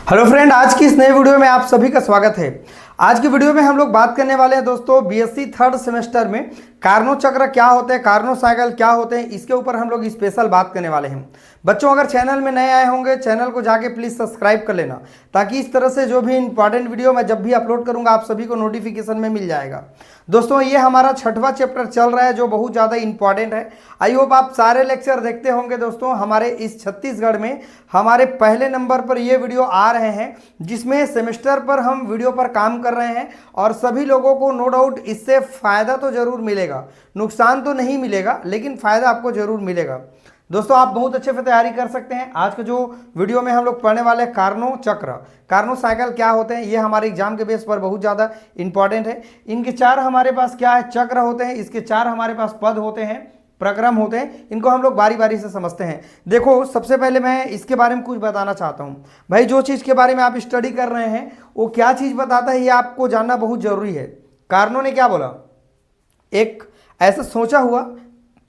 Hello friend, आज की इस नए वीडियो में आप सभी का स्वागत है। आज की वीडियो में हम लोग बात करने वाले हैं दोस्तों बीएससी थर्ड सेमेस्टर में कार्नो चक्र क्या होते हैं, कार्नो साइकिल क्या होते हैं, इसके ऊपर हम लोग स्पेशल बात करने वाले हैं। बच्चों, अगर चैनल में नए आए होंगे चैनल को जाके प्लीज़ सब्सक्राइब कर लेना, ताकि इस तरह से जो भी इंपॉर्टेंट वीडियो मैं जब भी अपलोड करूंगा आप सभी को नोटिफिकेशन में मिल जाएगा। दोस्तों, ये हमारा 6वां चैप्टर चल रहा है जो बहुत ज़्यादा इंपॉर्टेंट है। आई होप आप सारे लेक्चर देखते होंगे। दोस्तों, हमारे इस छत्तीसगढ़ में हमारे पहले नंबर पर ये वीडियो आ रहे हैं, जिसमें सेमेस्टर पर हम वीडियो पर काम कर रहे हैं और सभी लोगों को नो डाउट इससे फ़ायदा तो ज़रूर मिलेगा, नुकसान तो नहीं मिलेगा, लेकिन फ़ायदा आपको ज़रूर मिलेगा। दोस्तों, आप बहुत अच्छे से तैयारी कर सकते हैं। आज के जो वीडियो में हम लोग पढ़ने वाले हैं कार्नो चक्र, कार्नो साइकिल क्या होते हैं, ये हमारे एग्जाम के बेस पर बहुत ज़्यादा इंपॉर्टेंट है। इनके 4 हमारे पास क्या है, चक्र होते हैं। इसके 4 हमारे पास पद होते हैं, प्रक्रम होते हैं। इनको हम लोग बारी बारी से समझते हैं। देखो, सबसे पहले मैं इसके बारे में कुछ बताना चाहता हूँ। भाई, जो चीज़ के बारे में आप स्टडी कर रहे हैं वो क्या चीज़ बताता है, ये आपको जानना बहुत ज़रूरी है। कार्नो ने क्या बोला, एक ऐसा सोचा हुआ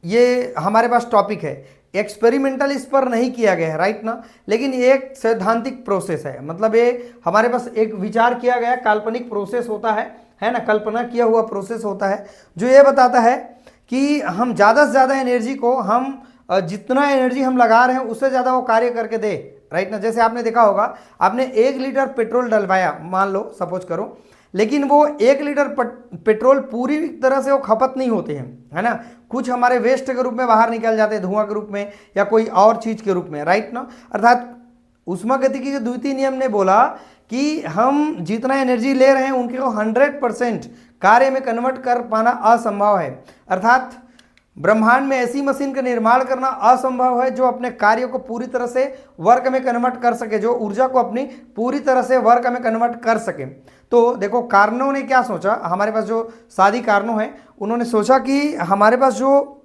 ये हमारे पास टॉपिक है, एक्सपेरिमेंटल इस पर नहीं किया गया है, राइट ना, लेकिन ये एक सैद्धांतिक प्रोसेस है। मतलब ये हमारे पास एक विचार किया गया काल्पनिक प्रोसेस होता है ना, कल्पना किया हुआ प्रोसेस होता है, जो ये बताता है कि हम ज़्यादा से ज़्यादा एनर्जी को हम जितना एनर्जी हम लगा रहे हैं उससे ज़्यादा वो कार्य करके दे, राइट ना। जैसे आपने देखा होगा, आपने 1 लीटर पेट्रोल डलवाया, मान लो सपोज करो, लेकिन वो 1 लीटर पेट्रोल पूरी तरह से वो खपत नहीं होते हैं, है ना। कुछ हमारे वेस्ट के रूप में बाहर निकल जाते हैं, धुआं के रूप में या कोई और चीज़ के रूप में, राइट ना। अर्थात ऊष्मागतिकी के द्वितीय नियम ने बोला कि हम जितना एनर्जी ले रहे हैं उनके को 100% कार्य में कन्वर्ट कर पाना असंभव है। अर्थात ब्रह्मांड में ऐसी मशीन का निर्माण करना असंभव है जो अपने कार्य को पूरी तरह से वर्क में कन्वर्ट कर सके, जो ऊर्जा को अपनी पूरी तरह से वर्क में कन्वर्ट कर सके। तो देखो, कार्नो ने क्या सोचा, हमारे पास जो सादी कार्नो है उन्होंने सोचा कि हमारे पास जो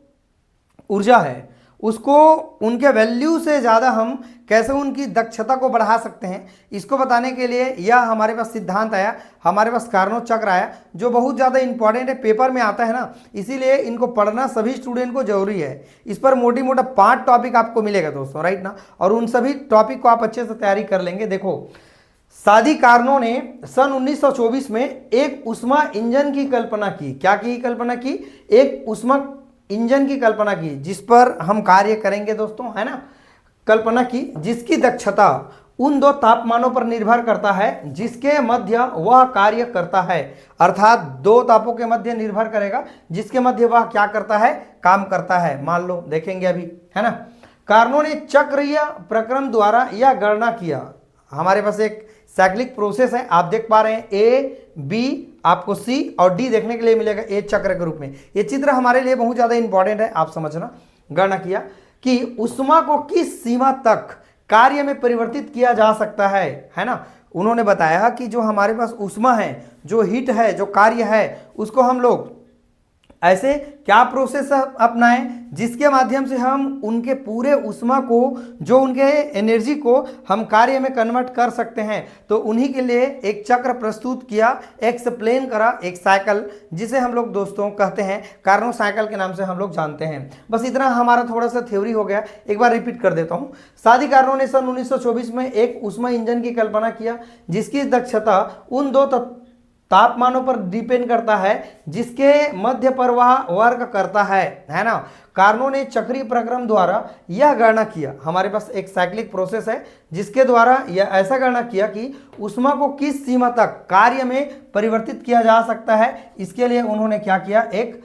ऊर्जा है उसको उनके वैल्यू से ज़्यादा हम कैसे उनकी दक्षता को बढ़ा सकते हैं, इसको बताने के लिए यह हमारे पास सिद्धांत आया, हमारे पास कार्नो चक्र आया, जो बहुत ज़्यादा इंपॉर्टेंट है, पेपर में आता है ना, इसीलिए इनको पढ़ना सभी स्टूडेंट को जरूरी है। इस पर मोटी मोटा 5 टॉपिक आपको मिलेगा दोस्तों, राइट ना, और उन सभी टॉपिक को आप अच्छे से तैयारी कर लेंगे। देखो, सादी कार्नो ने सन 1924 में एक उष्मा इंजन की कल्पना की। क्या की कल्पना की? एक उष्मा इंजन की कल्पना की, जिस पर हम कार्य करेंगे दोस्तों, है ना, कल्पना की, जिसकी दक्षता उन 2 तापमानों पर निर्भर करता है जिसके मध्य वह कार्य करता है। अर्थात 2 तापों के मध्य निर्भर करेगा जिसके मध्य वह क्या करता है, काम करता है। मान लो, देखेंगे अभी, है ना। कार्नो ने चक्र या प्रक्रम द्वारा यह गणना किया। हमारे पास एक साइक्लिक प्रोसेस है, आप देख पा रहे हैं, ए बी, आपको सी और डी देखने के लिए मिलेगा ए चक्र के रूप में। ये चित्र हमारे लिए बहुत ज्यादा इंपॉर्टेंट है, आप समझना। गणना किया कि उष्मा को किस सीमा तक कार्य में परिवर्तित किया जा सकता है ना। उन्होंने बताया कि जो हमारे पास उष्मा है, जो हीट है, जो कार्य है, उसको हम लोग ऐसे क्या प्रोसेस अपनाएं जिसके माध्यम से हम उनके पूरे उष्मा को, जो उनके एनर्जी को हम कार्य में कन्वर्ट कर सकते हैं। तो उन्हीं के लिए एक चक्र प्रस्तुत किया, एक्सप्लेन करा, एक साइकिल, जिसे हम लोग दोस्तों कहते हैं कार्नो साइकिल के नाम से हम लोग जानते हैं। बस इतना हमारा थोड़ा सा थ्योरी हो गया, एक बार रिपीट कर देता हूँ। सादी कार्नो ने सन 1924 में एक उष्मा इंजन की कल्पना किया जिसकी दक्षता उन 2 तापमानों पर डिपेंड करता है जिसके मध्य पर वह वर्क करता है ना। कार्नो ने चक्रीय प्रक्रम द्वारा यह गणना किया। हमारे पास एक साइक्लिक प्रोसेस है जिसके द्वारा यह ऐसा गणना किया कि उष्मा को किस सीमा तक कार्य में परिवर्तित किया जा सकता है। इसके लिए उन्होंने क्या किया, एक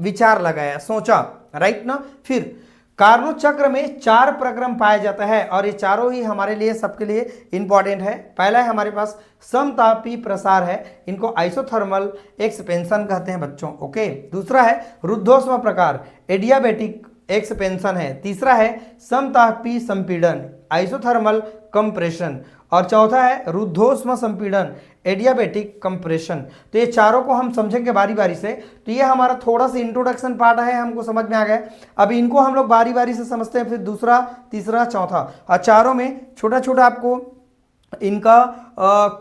विचार लगाया, सोचा, राइट ना। फिर कार्नो चक्र में 4 प्रक्रम पाया जाता है और ये चारों ही हमारे लिए, सबके लिए इंपॉर्टेंट है। पहला है हमारे पास समतापी प्रसार है, इनको आइसोथर्मल एक्सपेंशन कहते हैं बच्चों, ओके। दूसरा है रुद्धोष्म प्रकार, एडियाबैटिक एक्सपेंशन है। तीसरा है समतापी संपीड़न, आइसोथर्मल कंप्रेशन, और चौथा है रुद्धोष्म संपीड़न, एडियाबैटिक कंप्रेशन। तो ये चारों को हम समझेंगे बारी बारी से। तो ये हमारा थोड़ा सा इंट्रोडक्शन पार्ट है, हमको समझ में आ गया। अब इनको हम लोग बारी बारी से समझते हैं, फिर दूसरा, तीसरा, चौथा, और चारों में छोटा छोटा आपको इनका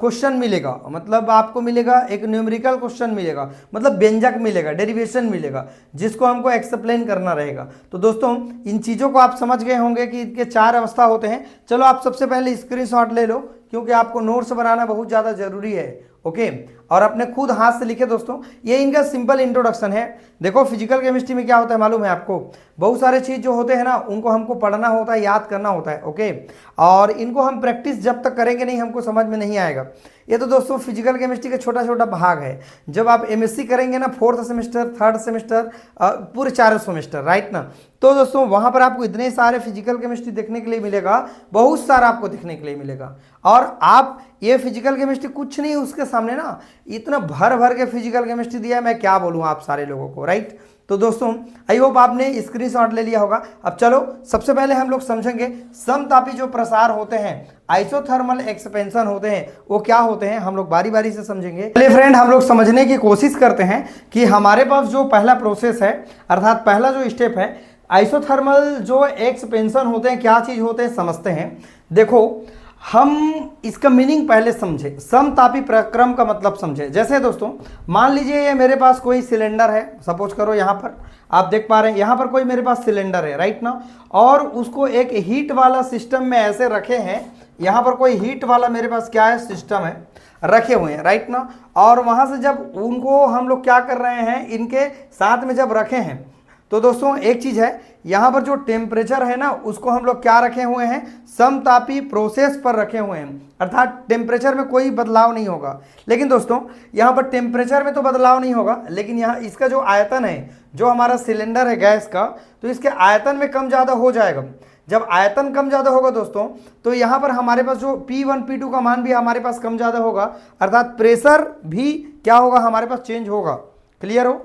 क्वेश्चन मिलेगा। मतलब आपको मिलेगा एक न्यूमेरिकल क्वेश्चन मिलेगा, मतलब व्यंजक मिलेगा, डेरिवेशन मिलेगा, जिसको हमको एक्सप्लेन करना रहेगा। तो दोस्तों, इन चीज़ों को आप समझ गए होंगे कि इनके 4 अवस्था होते हैं। चलो आप सबसे पहले स्क्रीनशॉट ले लो, क्योंकि आपको नोट्स बनाना बहुत ज़्यादा जरूरी है। ओके, और अपने खुद हाथ से लिखे दोस्तों। ये इनका सिंपल इंट्रोडक्शन है। देखो फिजिकल केमिस्ट्री में क्या होता है मालूम है आपको, बहुत सारे चीज़ जो होते हैं ना उनको हमको पढ़ना होता है, याद करना होता है। ओके, और इनको हम प्रैक्टिस जब तक करेंगे नहीं हमको समझ में नहीं आएगा। ये तो दोस्तों फिजिकल केमिस्ट्री का छोटा छोटा भाग है। जब आप एमएससी करेंगे ना, 4th सेमेस्टर, 3rd सेमेस्टर, पूरे 4 सेमेस्टर, राइट ना, तो दोस्तों वहाँ पर आपको इतने सारे फिजिकल केमिस्ट्री देखने के लिए मिलेगा, बहुत सारा आपको देखने के लिए मिलेगा। और आप ये फिजिकल केमिस्ट्री कुछ नहीं उसके सामने ना, इतना भर भर के फिजिकल केमिस्ट्री दिया है, मैं क्या बोलूँ आप सारे लोगों को, राइट। तो दोस्तों आई होप आपने स्क्रीनशॉट ले लिया होगा। अब चलो सबसे पहले हम लोग समझेंगे समतापी जो प्रसार होते हैं, आइसोथर्मल एक्सपेंशन होते हैं, वो क्या होते हैं, हम लोग बारी बारी से समझेंगे। चलिए फ्रेंड, हम लोग समझने की कोशिश करते हैं कि हमारे पास जो पहला प्रोसेस है, अर्थात पहला जो स्टेप है, आइसोथर्मल जो एक्सपेंशन होते हैं, क्या चीज होते हैं समझते हैं। देखो हम इसका मीनिंग पहले समझे, समतापी प्रक्रम का मतलब समझे। जैसे दोस्तों मान लीजिए ये मेरे पास कोई सिलेंडर है, सपोज करो यहाँ पर आप देख पा रहे हैं, यहाँ पर कोई मेरे पास सिलेंडर है, राइट ना, और उसको एक हीट वाला सिस्टम में ऐसे रखे हैं। यहाँ पर कोई हीट वाला मेरे पास क्या है, सिस्टम है, रखे हुए हैं, राइट ना, और वहाँ से जब उनको हम लोग क्या कर रहे हैं, इनके साथ में जब रखे हैं, तो दोस्तों एक चीज़ है, यहाँ पर जो टेम्परेचर है ना उसको हम लोग क्या रखे हुए हैं, समतापी प्रोसेस पर रखे हुए हैं, अर्थात टेम्परेचर में कोई बदलाव नहीं होगा। लेकिन दोस्तों यहाँ पर टेम्परेचर में तो बदलाव नहीं होगा, लेकिन यहाँ इसका जो आयतन है, जो हमारा सिलेंडर है गैस का, तो इसके आयतन में कम ज़्यादा हो जाएगा। जब आयतन कम ज़्यादा होगा दोस्तों, तो यहाँ पर हमारे पास जो P1 P2 का मान भी हमारे पास कम ज़्यादा होगा, अर्थात प्रेशर भी क्या होगा, हमारे पास चेंज होगा। क्लियर हो?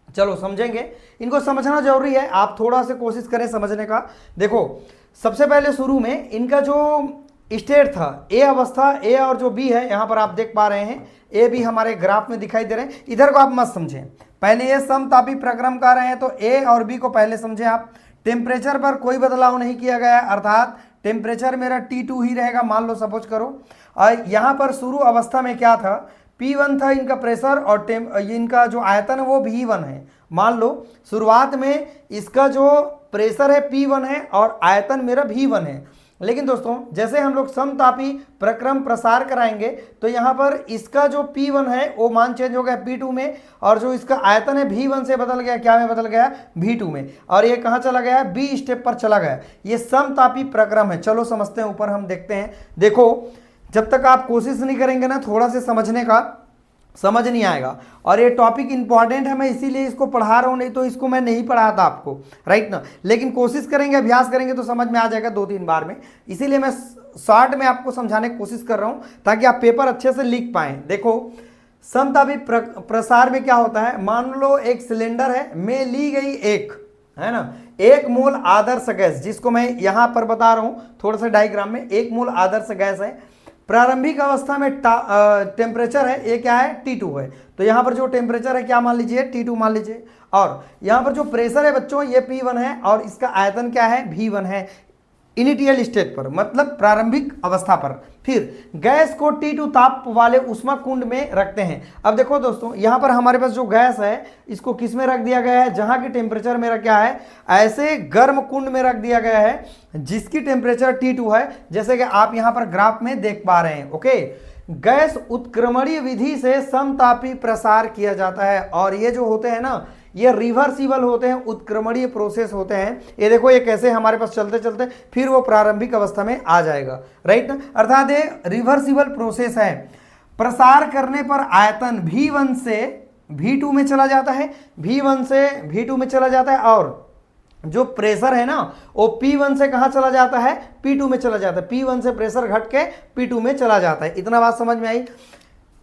चलो समझेंगे, इनको समझना जरूरी है, आप थोड़ा सा कोशिश करें समझने का। देखो सबसे पहले शुरू में इनका जो स्टेट था, ए अवस्था, ए और जो बी है, यहाँ पर आप देख पा रहे हैं, ए बी हमारे ग्राफ में दिखाई दे रहे हैं। इधर को आप मत समझें, पहले ये समतापी प्रक्रम कह रहे हैं, तो ए और बी को पहले समझें आप। टेम्परेचर पर कोई बदलाव नहीं किया गया है, अर्थात टेम्परेचर मेरा T2 ही रहेगा, मान लो सपोज करो। और यहाँ पर शुरू अवस्था में क्या था, P1 था इनका प्रेशर, और इनका जो आयतन है वो V1 है। मान लो शुरुआत में इसका जो प्रेशर है P1 है और आयतन मेरा V1 है। लेकिन दोस्तों जैसे हम लोग समतापी प्रक्रम प्रसार कराएंगे, तो यहाँ पर इसका जो P1 है वो मान चेंज हो गया P2 में, और जो इसका आयतन है V1 से बदल गया, क्या में बदल गया, V2 में, और ये कहाँ चला गया, B स्टेप पर चला गया। ये समतापी प्रक्रम है। चलो समझते हैं, ऊपर हम देखते हैं। देखो जब तक आप कोशिश नहीं करेंगे ना थोड़ा से समझने का, समझ नहीं आएगा। और ये टॉपिक इंपॉर्टेंट है, मैं इसीलिए इसको पढ़ा रहा हूँ, नहीं तो इसको मैं नहीं पढ़ाता आपको, राइट ना। लेकिन कोशिश करेंगे, अभ्यास करेंगे तो समझ में आ जाएगा 2-3 बार में। इसीलिए मैं शॉर्ट में आपको समझाने की कोशिश कर रहा हूँ, ताकि आप पेपर अच्छे से लिख पाएँ। देखो समतापी प्रसार में क्या होता है, मान लो एक सिलेंडर है, में ली गई एक, है ना, 1 मोल आदर्श गैस, जिसको मैं यहाँ पर बता रहा हूँ थोड़ा सा डायग्राम में, 1 मोल आदर्श गैस है। प्रारंभिक अवस्था में टेम्परेचर है, ये क्या है, T2 है। तो यहाँ पर जो टेम्परेचर है क्या मान लीजिए, T2 मान लीजिए। और यहाँ पर जो प्रेशर है बच्चों, ये P1 है, और इसका आयतन क्या है, V1 है, इनिशियल स्टेट पर, मतलब प्रारंभिक अवस्था पर। फिर गैस को T2 ताप वाले उष्मा कुंड में रखते हैं। अब देखो दोस्तों यहाँ पर हमारे पास जो गैस है, इसको किस में रख दिया गया है, जहाँ की टेम्परेचर मेरा क्या है, ऐसे गर्म कुंड में रख दिया गया है जिसकी टेम्परेचर T2 है, जैसे कि आप यहाँ पर ग्राफ में देख पा रहे हैं। ओके, गैस उत्क्रमणीय विधि से समतापी प्रसार किया जाता है, और ये जो होते हैं ना, ये रिवर्सिबल होते हैं, उत्क्रमणीय प्रोसेस होते हैं। ये देखो ये कैसे हमारे पास चलते चलते फिर वो प्रारंभिक अवस्था में आ जाएगा, राइट ना, अर्थात ये रिवर्सिबल प्रोसेस है। प्रसार करने पर आयतन V1 से V2 में चला जाता है, V1 से V2 में चला जाता है, और जो प्रेशर है ना वो P1 से कहाँ चला जाता है, P2 में चला जाता है। P1 से प्रेशर घट के P2 में चला जाता है। इतना बात समझ में आई।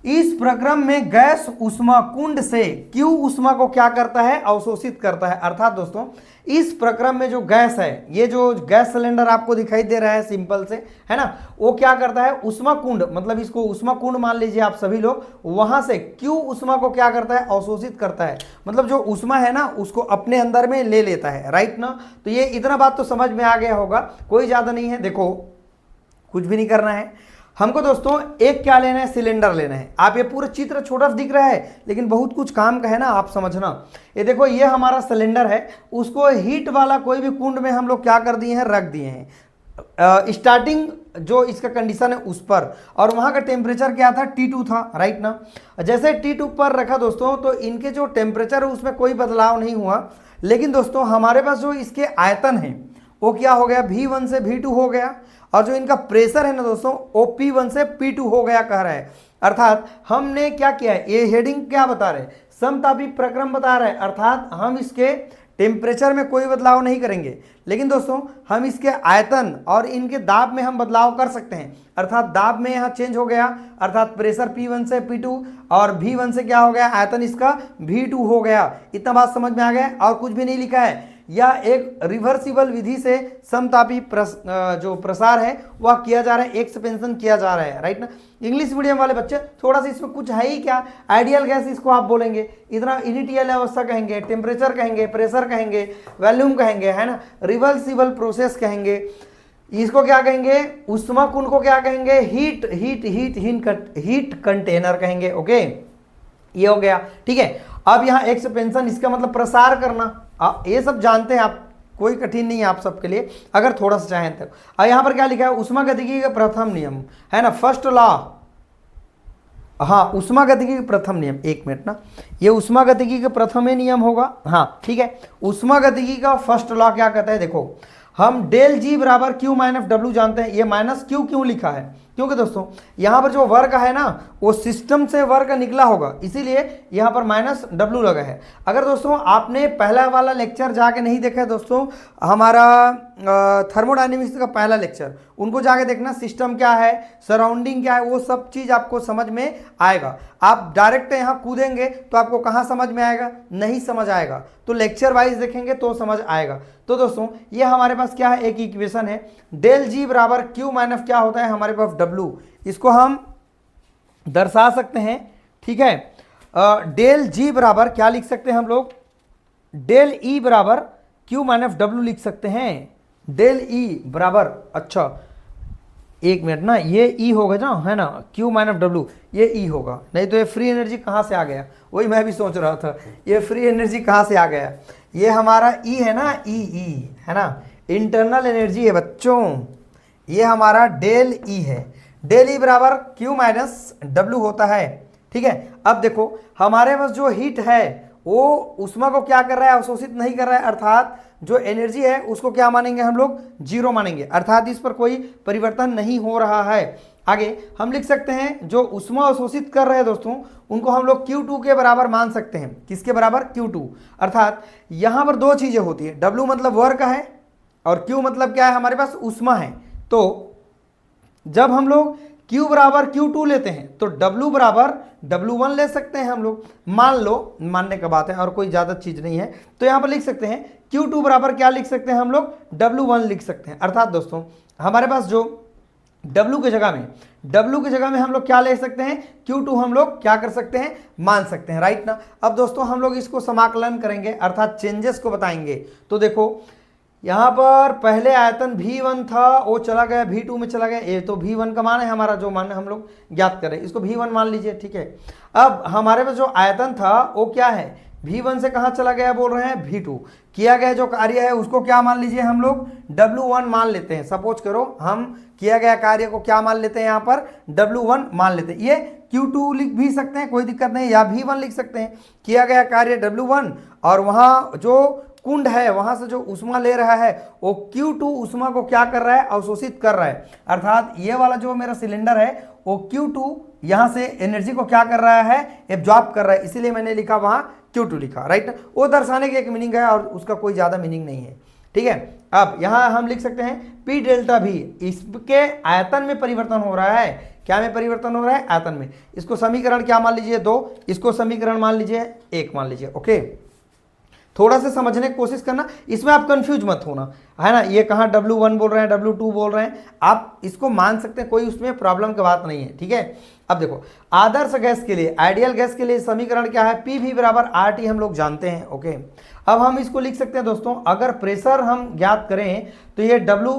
इस प्रक्रम में गैस उष्मा कुंड से Q उष्मा को क्या करता है, अवशोषित करता है। अर्थात दोस्तों इस प्रक्रम में जो गैस है, ये जो गैस सिलेंडर आपको दिखाई दे रहा है सिंपल से, है ना, वो क्या करता है, उष्मा कुंड, मतलब इसको उष्मा कुंड मान लीजिए आप सभी लोग, वहां से Q उष्मा को क्या करता है, अवशोषित करता है, मतलब जो उष्मा है ना उसको अपने अंदर में ले लेता है, राइट ना। तो ये इतना बात तो समझ में आ गया होगा, कोई ज्यादा नहीं है। देखो कुछ भी नहीं करना है हमको दोस्तों, एक क्या लेना है, सिलेंडर लेना है। आप ये पूरा चित्र छोटा दिख रहा है, लेकिन बहुत कुछ काम का है ना, आप समझना। ये देखो ये हमारा सिलेंडर है, उसको हीट वाला कोई भी कुंड में हम लोग क्या कर दिए हैं, रख दिए हैं। स्टार्टिंग जो इसका कंडीशन है उस पर, और वहां का टेम्परेचर क्या था, T2 था, राइट ना। जैसे T2 पर रखा दोस्तों तो इनके जो टेम्परेचर है उसमें कोई बदलाव नहीं हुआ, लेकिन दोस्तों हमारे पास जो इसके आयतन है वो क्या हो गया, V1 से V2 हो गया, और जो इनका प्रेशर है ना दोस्तों वो P1 से P2 हो गया कह रहा है। अर्थात हमने क्या किया है, ये हेडिंग क्या बता रहे, समतापी प्रक्रम बता रहा है, अर्थात हम इसके टेम्परेचर में कोई बदलाव नहीं करेंगे, लेकिन दोस्तों हम इसके आयतन और इनके दाब में हम बदलाव कर सकते हैं। अर्थात दाब में यहाँ चेंज हो गया, अर्थात प्रेशर P1 से P2 और V1 से क्या हो गया, आयतन इसका V2 हो गया। इतना बात समझ में आ गया, और कुछ भी नहीं लिखा है। यह एक रिवर्सिबल विधि से समतापी जो प्रसार है वह किया जा रहा है, एक्सपेंशन किया जा रहा है, राइट ना। इंग्लिश मीडियम वाले बच्चे थोड़ा सा इसमें कुछ है ही क्या, आइडियल गैस इसको आप बोलेंगे, इतना इनिशियल अवस्था कहेंगे, टेम्परेचर कहेंगे, प्रेशर कहेंगे, वॉल्यूम कहेंगे, है ना, रिवर्सिबल प्रोसेस कहेंगे, इसको क्या कहेंगे, उष्मा कुंड को क्या कहेंगे, heat heat heat heat container कहेंगे। ओके, ये हो गया, ठीक है। अब यहाँ एक्सपेंशन इसका मतलब प्रसार करना, ये सब जानते हैं आप, कोई कठिन नहीं है आप सबके लिए अगर थोड़ा सा चाहें तो। और यहाँ पर क्या लिखा है, उष्मागतिकी का प्रथम नियम, है ना, फर्स्ट लॉ। हाँ, उष्मागतिकी का प्रथम नियम, एक मिनट ना, ये उष्मागतिकी का प्रथम नियम होगा, हाँ ठीक है। उष्मागतिकी का फर्स्ट लॉ क्या कहता है, देखो हम डेल जी बराबर क्यू माइनस डब्ल्यू जानते हैं। ये माइनस क्यू क्यों लिखा है, क्योंकि दोस्तों यहाँ पर जो वर्क है ना वो सिस्टम से वर्क निकला होगा, इसीलिए यहाँ पर माइनस डब्ल्यू लगा है। अगर दोस्तों आपने पहला वाला लेक्चर जाके नहीं देखा है दोस्तों, हमारा थर्मोडायनेमिक्स का पहला लेक्चर, उनको जाके देखना, सिस्टम क्या है, सराउंडिंग क्या है, वो सब चीज़ आपको समझ में आएगा। आप डायरेक्ट यहाँ कूदेंगे तो आपको कहाँ समझ में आएगा, नहीं समझ आएगा, तो लेक्चर वाइज देखेंगे तो समझ आएगा। तो दोस्तों ये हमारे पास क्या है, एक इक्वेशन है, डेल जी बराबर क्यू माइनस क्या होता है हमारे पास डब्ल्यू, इसको हम दर्शा सकते हैं, ठीक है। डेल जी बराबर क्या लिख सकते हैं हम लोग, डेल ई बराबर क्यू माइनस डब्ल्यू लिख सकते हैं। डेल ई बराबर, अच्छा एक मिनट ना, ये ई होगा ना, है ना, क्यू माइनस डब्ल्यू, ये ई होगा, नहीं तो ये फ्री एनर्जी कहाँ से आ गया, वही मैं भी सोच रहा था, ये फ्री एनर्जी कहाँ से आ गया। ये हमारा ई है ना, ई है ना, इंटरनल एनर्जी है बच्चों, ये हमारा डेल ई है। डेल ई बराबर क्यू माइनस डब्ल्यू होता है, ठीक है। अब देखो हमारे पास जो हीट है वो उष्मा को क्या कर रहा है, अवशोषित नहीं कर रहा है, अर्थात जो एनर्जी है उसको क्या मानेंगे हम लोग, जीरो मानेंगे, अर्थात इस पर कोई परिवर्तन नहीं हो रहा है। आगे हम लिख सकते हैं जो उष्मा अवशोषित कर रहे हैं दोस्तों उनको हम लोग Q2 के बराबर मान सकते हैं। किसके बराबर, Q2। अर्थात यहां पर दो चीजें होती है, W मतलब वर्क है और Q मतलब क्या है, हमारे पास उष्मा है। तो जब हम लोग Q बराबर Q2 लेते हैं तो W बराबर W1 ले सकते हैं हम लोग, मान लो, मानने का बात है और कोई ज़्यादा चीज़ नहीं है। तो यहाँ पर लिख सकते हैं Q2 बराबर क्या लिख सकते हैं हम लोग, W1 लिख सकते हैं। अर्थात दोस्तों हमारे पास जो W की जगह में हम लोग क्या ले सकते हैं, Q2 हम लोग क्या कर सकते हैं, मान सकते हैं, राइट ना। अब दोस्तों हम लोग इसको समाकलन करेंगे, अर्थात चेंजेस को बताएंगे। तो देखो यहाँ पर पहले आयतन V1 था, वो चला गया V2 में चला गया, ये तो V1 का मान है हमारा, जो मान हम लोग ज्ञात करें, इसको V1 मान लीजिए, ठीक है। अब हमारे पास जो आयतन था वो क्या है, V1 से कहाँ चला गया बोल रहे हैं, V2। किया गया जो कार्य है उसको क्या मान लीजिए हम लोग, W1 मान लेते हैं। सपोज करो हम किया गया कार्य को क्या मान लेते हैं, यहाँ पर W1 मान लेते हैं। ये Q2 लिख भी सकते हैं, कोई दिक्कत नहीं, या V1 लिख सकते हैं। किया गया कार्य W1 और वहाँ जो कुंड है वहां से जो उष्मा ले रहा है वो Q2 उष्मा को क्या कर रहा है, अवशोषित कर रहा है। अर्थात ये वाला जो मेरा सिलेंडर है वो Q2 यहां से एनर्जी को क्या कर रहा है, एब्जॉर्ब कर रहा है, इसीलिए मैंने लिखा वहां Q2 लिखा, राइट। वो दर्शाने की एक मीनिंग है और उसका कोई ज्यादा मीनिंग नहीं है, ठीक है। अब यहां हम लिख सकते हैं P डेल्टा भी, इसके आयतन में परिवर्तन हो रहा है, क्या में परिवर्तन हो रहा है, आयतन में। इसको समीकरण क्या मान लीजिए, 2, इसको समीकरण मान लीजिए 1 मान लीजिए। ओके, थोड़ा सा समझने की कोशिश करना, इसमें आप कंफ्यूज मत होना, है ना। ये कहाँ W1 बोल रहे हैं, W2 बोल रहे हैं, आप इसको मान सकते हैं, कोई उसमें प्रॉब्लम की बात नहीं है, ठीक है। अब देखो आदर्श गैस के लिए, आइडियल गैस के लिए समीकरण क्या है, PV बराबर RT हम लोग जानते हैं। ओके, अब हम इसको लिख सकते हैं दोस्तों, अगर प्रेशर हम ज्ञात करें तो ये W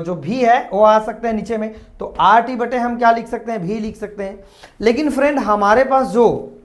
जो V है वो आ सकते हैं नीचे में, तो RT बटे हम क्या लिख सकते हैं, V लिख सकते हैं। लेकिन फ्रेंड हमारे पास जो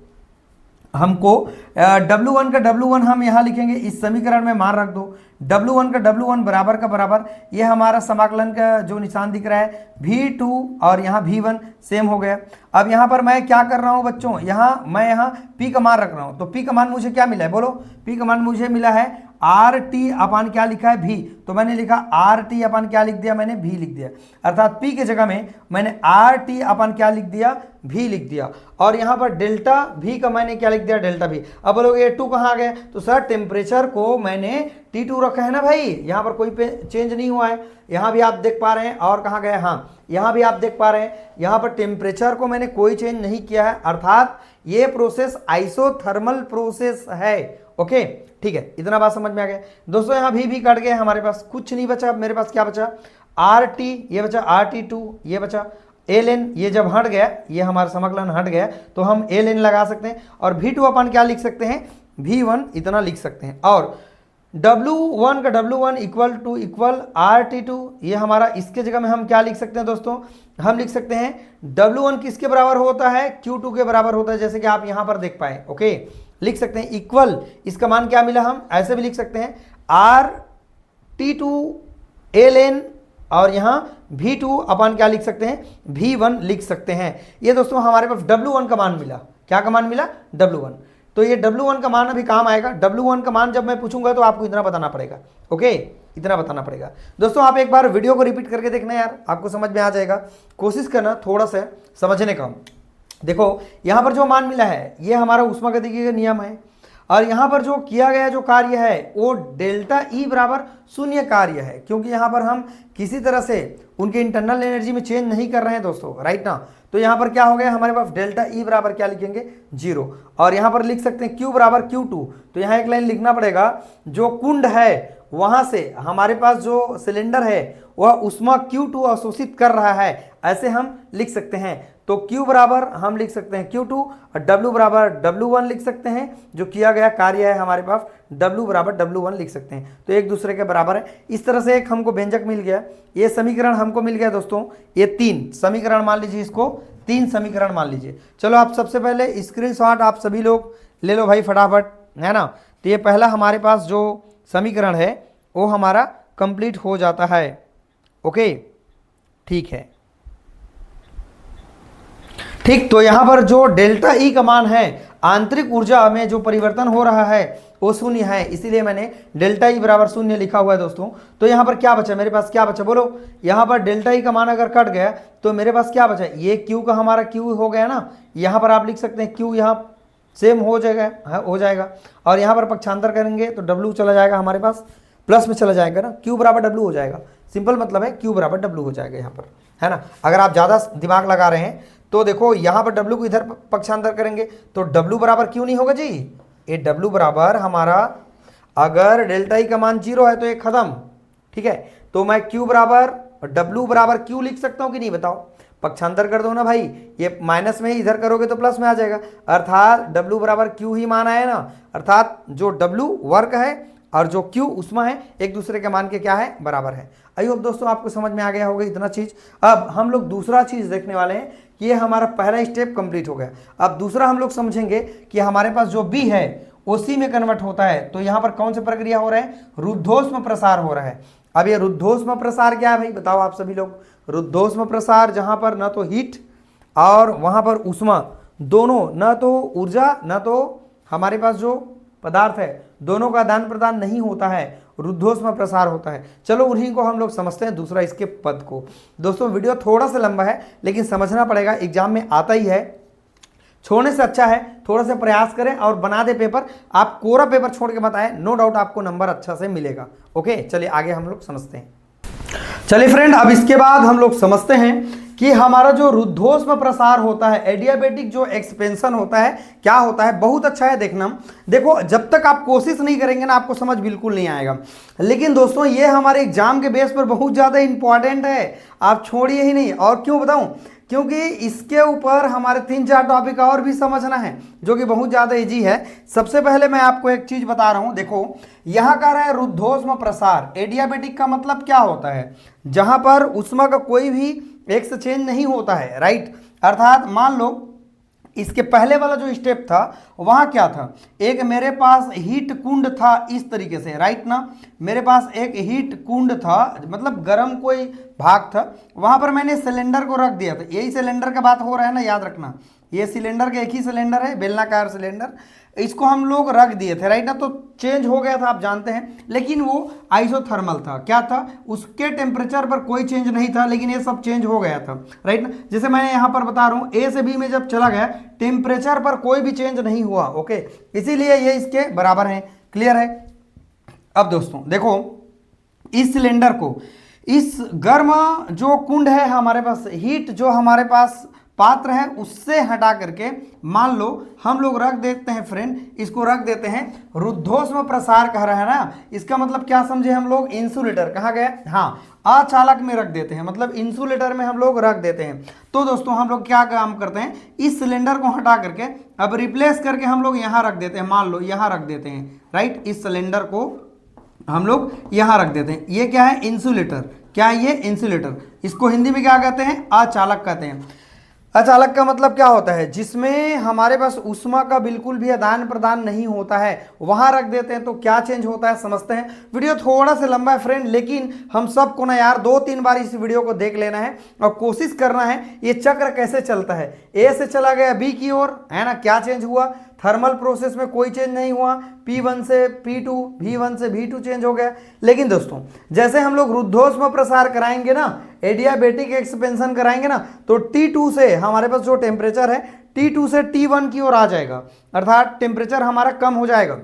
हमको W1 का W1 हम यहाँ लिखेंगे, इस समीकरण में मान रख दो, W1 का W1 बराबर का बराबर, ये हमारा समाकलन का जो निशान दिख रहा है V2 और यहाँ V1 सेम हो गया। अब यहाँ पर मैं क्या कर रहा हूँ बच्चों, मैं यहाँ P का मान रख रहा हूँ। तो P का मान मुझे क्या मिला है बोलो, P का मान मुझे मिला है RT अपान क्या लिखा है V, तो मैंने लिखा RT अपान क्या लिख दिया, मैंने V लिख दिया। अर्थात P की जगह में मैंने RT अपान क्या लिख दिया, V लिख दिया। और यहाँ पर डेल्टा V का मैंने क्या लिख दिया, डेल्टा V। अब बोलोगे A2 कहाँ आ गया, तो सर टेम्परेचर को मैंने T2 रखा है ना भाई, यहाँ पर कोई चेंज नहीं हुआ है। यहाँ भी आप देख पा रहे हैं, और कहाँ गए, हाँ यहाँ भी आप देख पा रहे हैं, यहाँ पर टेम्परेचर को मैंने कोई चेंज नहीं किया है। अर्थात ये प्रोसेस आइसोथर्मल प्रोसेस है। ओके ठीक है, इतना बात समझ में आ गया दोस्तों। यहाँ भी कट गए, हमारे पास कुछ नहीं बचा। अब मेरे पास क्या बचा, RT ये बचा, RT2 ये बचा, ln ये जब हट गया, ये हमारा समाकलन हट गया, तो हम ln लगा सकते हैं। और V2 अपन क्या लिख सकते हैं, V1 इतना लिख सकते हैं। और W1 का W1 इक्वल RT2, ये हमारा, इसके जगह में हम क्या लिख सकते हैं दोस्तों, हम लिख सकते हैं W1 किसके बराबर होता है, Q2 के बराबर होता है, जैसे कि आप यहां पर देख पाए। ओके लिख सकते हैं इक्वल, इसका मान क्या मिला, हम ऐसे भी लिख सकते हैं RT2 ln, और यहां V2 अपन क्या लिख सकते हैं, V1 लिख सकते हैं। ये दोस्तों हमारे पास W1 का मान मिला, क्या का मान मिला, W1। तो ये W1 का मान अभी काम आएगा। W1 का मान जब मैं पूछूंगा तो आपको इतना बताना पड़ेगा। ओके इतना बताना पड़ेगा दोस्तों। आप एक बार वीडियो को रिपीट करके देखना यार, आपको समझ में आ जाएगा। कोशिश करना थोड़ा सा समझने का। देखो यहाँ पर जो मान मिला है ये हमारा ऊष्मागतिकी का नियम है, और यहाँ पर जो किया गया जो कार्य है वो डेल्टा E बराबर शून्य कार्य है, क्योंकि यहाँ पर हम किसी तरह से उनके इंटरनल एनर्जी में चेंज नहीं कर रहे हैं दोस्तों, राइट ना। तो यहाँ पर क्या हो गया, हमारे पास डेल्टा E बराबर क्या लिखेंगे, 0। और यहाँ पर लिख सकते हैं Q बराबर Q2। तो यहाँ एक लाइन लिखना पड़ेगा, जो कुंड है वहां से हमारे पास जो सिलेंडर है वह ऊष्मा Q2 अवशोषित कर रहा है, ऐसे हम लिख सकते हैं। तो Q बराबर हम लिख सकते हैं Q2, और W बराबर W1 लिख सकते हैं, जो किया गया कार्य है हमारे पास W बराबर W1 लिख सकते हैं। तो एक दूसरे के बराबर है। इस तरह से एक हमको व्यंजक मिल गया, ये समीकरण हमको मिल गया दोस्तों। ये 3 समीकरण मान लीजिए, इसको 3 समीकरण मान लीजिए। चलो आप सबसे पहले स्क्रीनशॉट आप सभी लोग ले लो भाई फटाफट, है ना। तो ये पहला हमारे पास जो समीकरण है वो हमारा कंप्लीट हो जाता है। ओके ठीक है, ठीक। तो यहां पर जो डेल्टा E का मान है, आंतरिक ऊर्जा में जो परिवर्तन हो रहा है वो शून्य है, इसीलिए मैंने डेल्टा E बराबर 0 लिखा हुआ है दोस्तों। तो यहाँ पर क्या बचा, मेरे पास क्या बचा बोलो, यहाँ पर डेल्टा E का मान अगर कट गया तो मेरे पास क्या बचा, ये Q का हमारा Q हो गया ना। यहाँ पर आप लिख सकते हैं Q यहाँ सेम हो जाएगा, और यहाँ पर पक्षांतर करेंगे तो W चला जाएगा, हमारे पास प्लस में चला जाएगा ना, Q बराबर W हो जाएगा। सिंपल मतलब है Q बराबर W हो जाएगा यहाँ पर, है ना। अगर आप ज़्यादा दिमाग लगा रहे हैं तो देखो यहाँ पर W को इधर पक्षांतर करेंगे तो W बराबर क्यों नहीं होगा जी, ये W बराबर हमारा, अगर डेल्टा E का मान 0 है तो ये खत्म, ठीक है। तो मैं Q बराबर W बराबर Q लिख सकता हूँ कि नहीं बताओ, पक्षांतर कर दो ना भाई, ये माइनस में ही इधर करोगे तो प्लस में आ जाएगा, अर्थात W बराबर Q ही मान आया ना। अर्थात जो W वर्क है और जो Q ऊष्मा है एक दूसरे के मान के क्या है, बराबर है। आई होप दोस्तों आपको समझ में आ गया होगा इतना चीज। अब हम लोग दूसरा चीज देखने वाले हैं कि ये हमारा पहला स्टेप कंप्लीट हो गया। अब दूसरा हम लोग समझेंगे कि हमारे पास जो B है वो C में कन्वर्ट होता है, तो यहाँ पर कौन सी प्रक्रिया हो रहा है, रुद्धोष्म प्रसार हो रहा है। अब ये रुद्धोष्म प्रसार क्या है भाई बताओ आप सभी लोग, रुद्धोष्म प्रसार जहां पर न तो हीट और वहां पर ऊष्मा दोनों, न तो ऊर्जा न तो हमारे पास जो पदार्थ है, दोनों का आदान प्रदान नहीं होता है, रुद्धोष्म प्रसार होता है। चलो उन्हीं को हम लोग समझते हैं, दूसरा इसके पद को। दोस्तों वीडियो थोड़ा सा लंबा है लेकिन समझना पड़ेगा, एग्जाम में आता ही है, छोड़ने से अच्छा है थोड़ा सा प्रयास करें और बना दे पेपर। आप कोरा पेपर छोड़ के मत आए, नो डाउट आपको नंबर अच्छा से मिलेगा। ओके चलिए आगे हम लोग समझते हैं। चलिए फ्रेंड, अब इसके बाद हम लोग समझते हैं कि हमारा जो रुद्धोष्म प्रसार होता है, एडियाबेटिक जो एक्सपेंशन होता है, क्या होता है, बहुत अच्छा है देखना। देखो जब तक आप कोशिश नहीं करेंगे ना आपको समझ बिल्कुल नहीं आएगा, लेकिन दोस्तों ये हमारे एग्जाम के बेस पर बहुत ज़्यादा इंपॉर्टेंट है, आप छोड़िए ही नहीं। और क्यों बताऊं, क्योंकि इसके ऊपर हमारे 3-4 टॉपिक और भी समझना है जो कि बहुत ज़्यादा इजी है। सबसे पहले मैं आपको एक चीज़ बता रहा हूं, देखो यहाँ का रहा है रुद्धोष्म प्रसार। एडियाबेटिक का मतलब क्या होता है, जहां पर ऊष्मा का कोई भी एक्सचेंज नहीं होता है, राइट। अर्थात मान लो इसके पहले वाला जो स्टेप था वहां क्या था, एक मेरे पास हीट कुंड था इस तरीके से, राइट ना। मेरे पास एक हीट कुंड था, मतलब गर्म कोई भाग था, वहां पर मैंने सिलेंडर को रख दिया था। यही सिलेंडर का बात हो रहा है ना, याद रखना। ये सिलेंडर का एक ही सिलेंडर है, बेलनाकार सिलेंडर, इसको हम लोग रख दिए थे, राइट ना। तो चेंज हो गया था आप जानते हैं, लेकिन वो आइसोथर्मल था। क्या था, उसके टेम्परेचर पर कोई चेंज नहीं था, लेकिन ये सब चेंज हो गया था, राइट ना। जैसे मैंने यहां पर बता रहा हूं, ए से बी में जब चला गया टेम्परेचर पर कोई भी चेंज नहीं हुआ, ओके, इसीलिए ये इसके बराबर है। क्लियर है। अब दोस्तों देखो, इस सिलेंडर को, इस गर्म जो कुंड है हमारे पास, हीट जो हमारे पास पात्र है, उससे हटा करके मान लो हम लोग रख देते हैं फ्रेंड, इसको रख देते हैं रुद्धोष्म प्रसार कह रहा है ना। इसका मतलब क्या समझे हम लोग, इंसुलेटर। कहाँ गया, हाँ, अचालक में रख देते हैं, मतलब इंसुलेटर में हम लोग रख देते हैं। तो दोस्तों हम लोग क्या काम करते हैं, इस सिलेंडर को हटा करके अब रिप्लेस करके हम लोग यहाँ रख देते हैं, मान लो यहाँ रख देते हैं, राइट। इस सिलेंडर को हम लोग यहाँ रख देते हैं। ये क्या है, इंसुलेटर। क्या है ये, इंसुलेटर। इसको हिंदी में क्या कहते हैं, अचालक कहते हैं। अचालक का मतलब क्या होता है, जिसमें हमारे पास ऊष्मा का बिल्कुल भी आदान प्रदान नहीं होता है, वहां रख देते हैं। तो क्या चेंज होता है समझते हैं। वीडियो थोड़ा सा लंबा है फ्रेंड, लेकिन हम सबको ना यार 2-3 बार इस वीडियो को देख लेना है और कोशिश करना है ये चक्र कैसे चलता है। ए से चला गया बी की ओर, है ना, क्या चेंज हुआ, थर्मल प्रोसेस में कोई चेंज नहीं हुआ, P1 से P2, V1 से V2 चेंज हो गया। लेकिन दोस्तों जैसे हम लोग रुद्धोष्म प्रसार कराएंगे ना, एडियाबेटिक एक्सपेंशन कराएंगे ना, तो T2 से हमारे पास जो टेम्परेचर है T2 से T1 की ओर आ जाएगा, अर्थात टेम्परेचर हमारा कम हो जाएगा।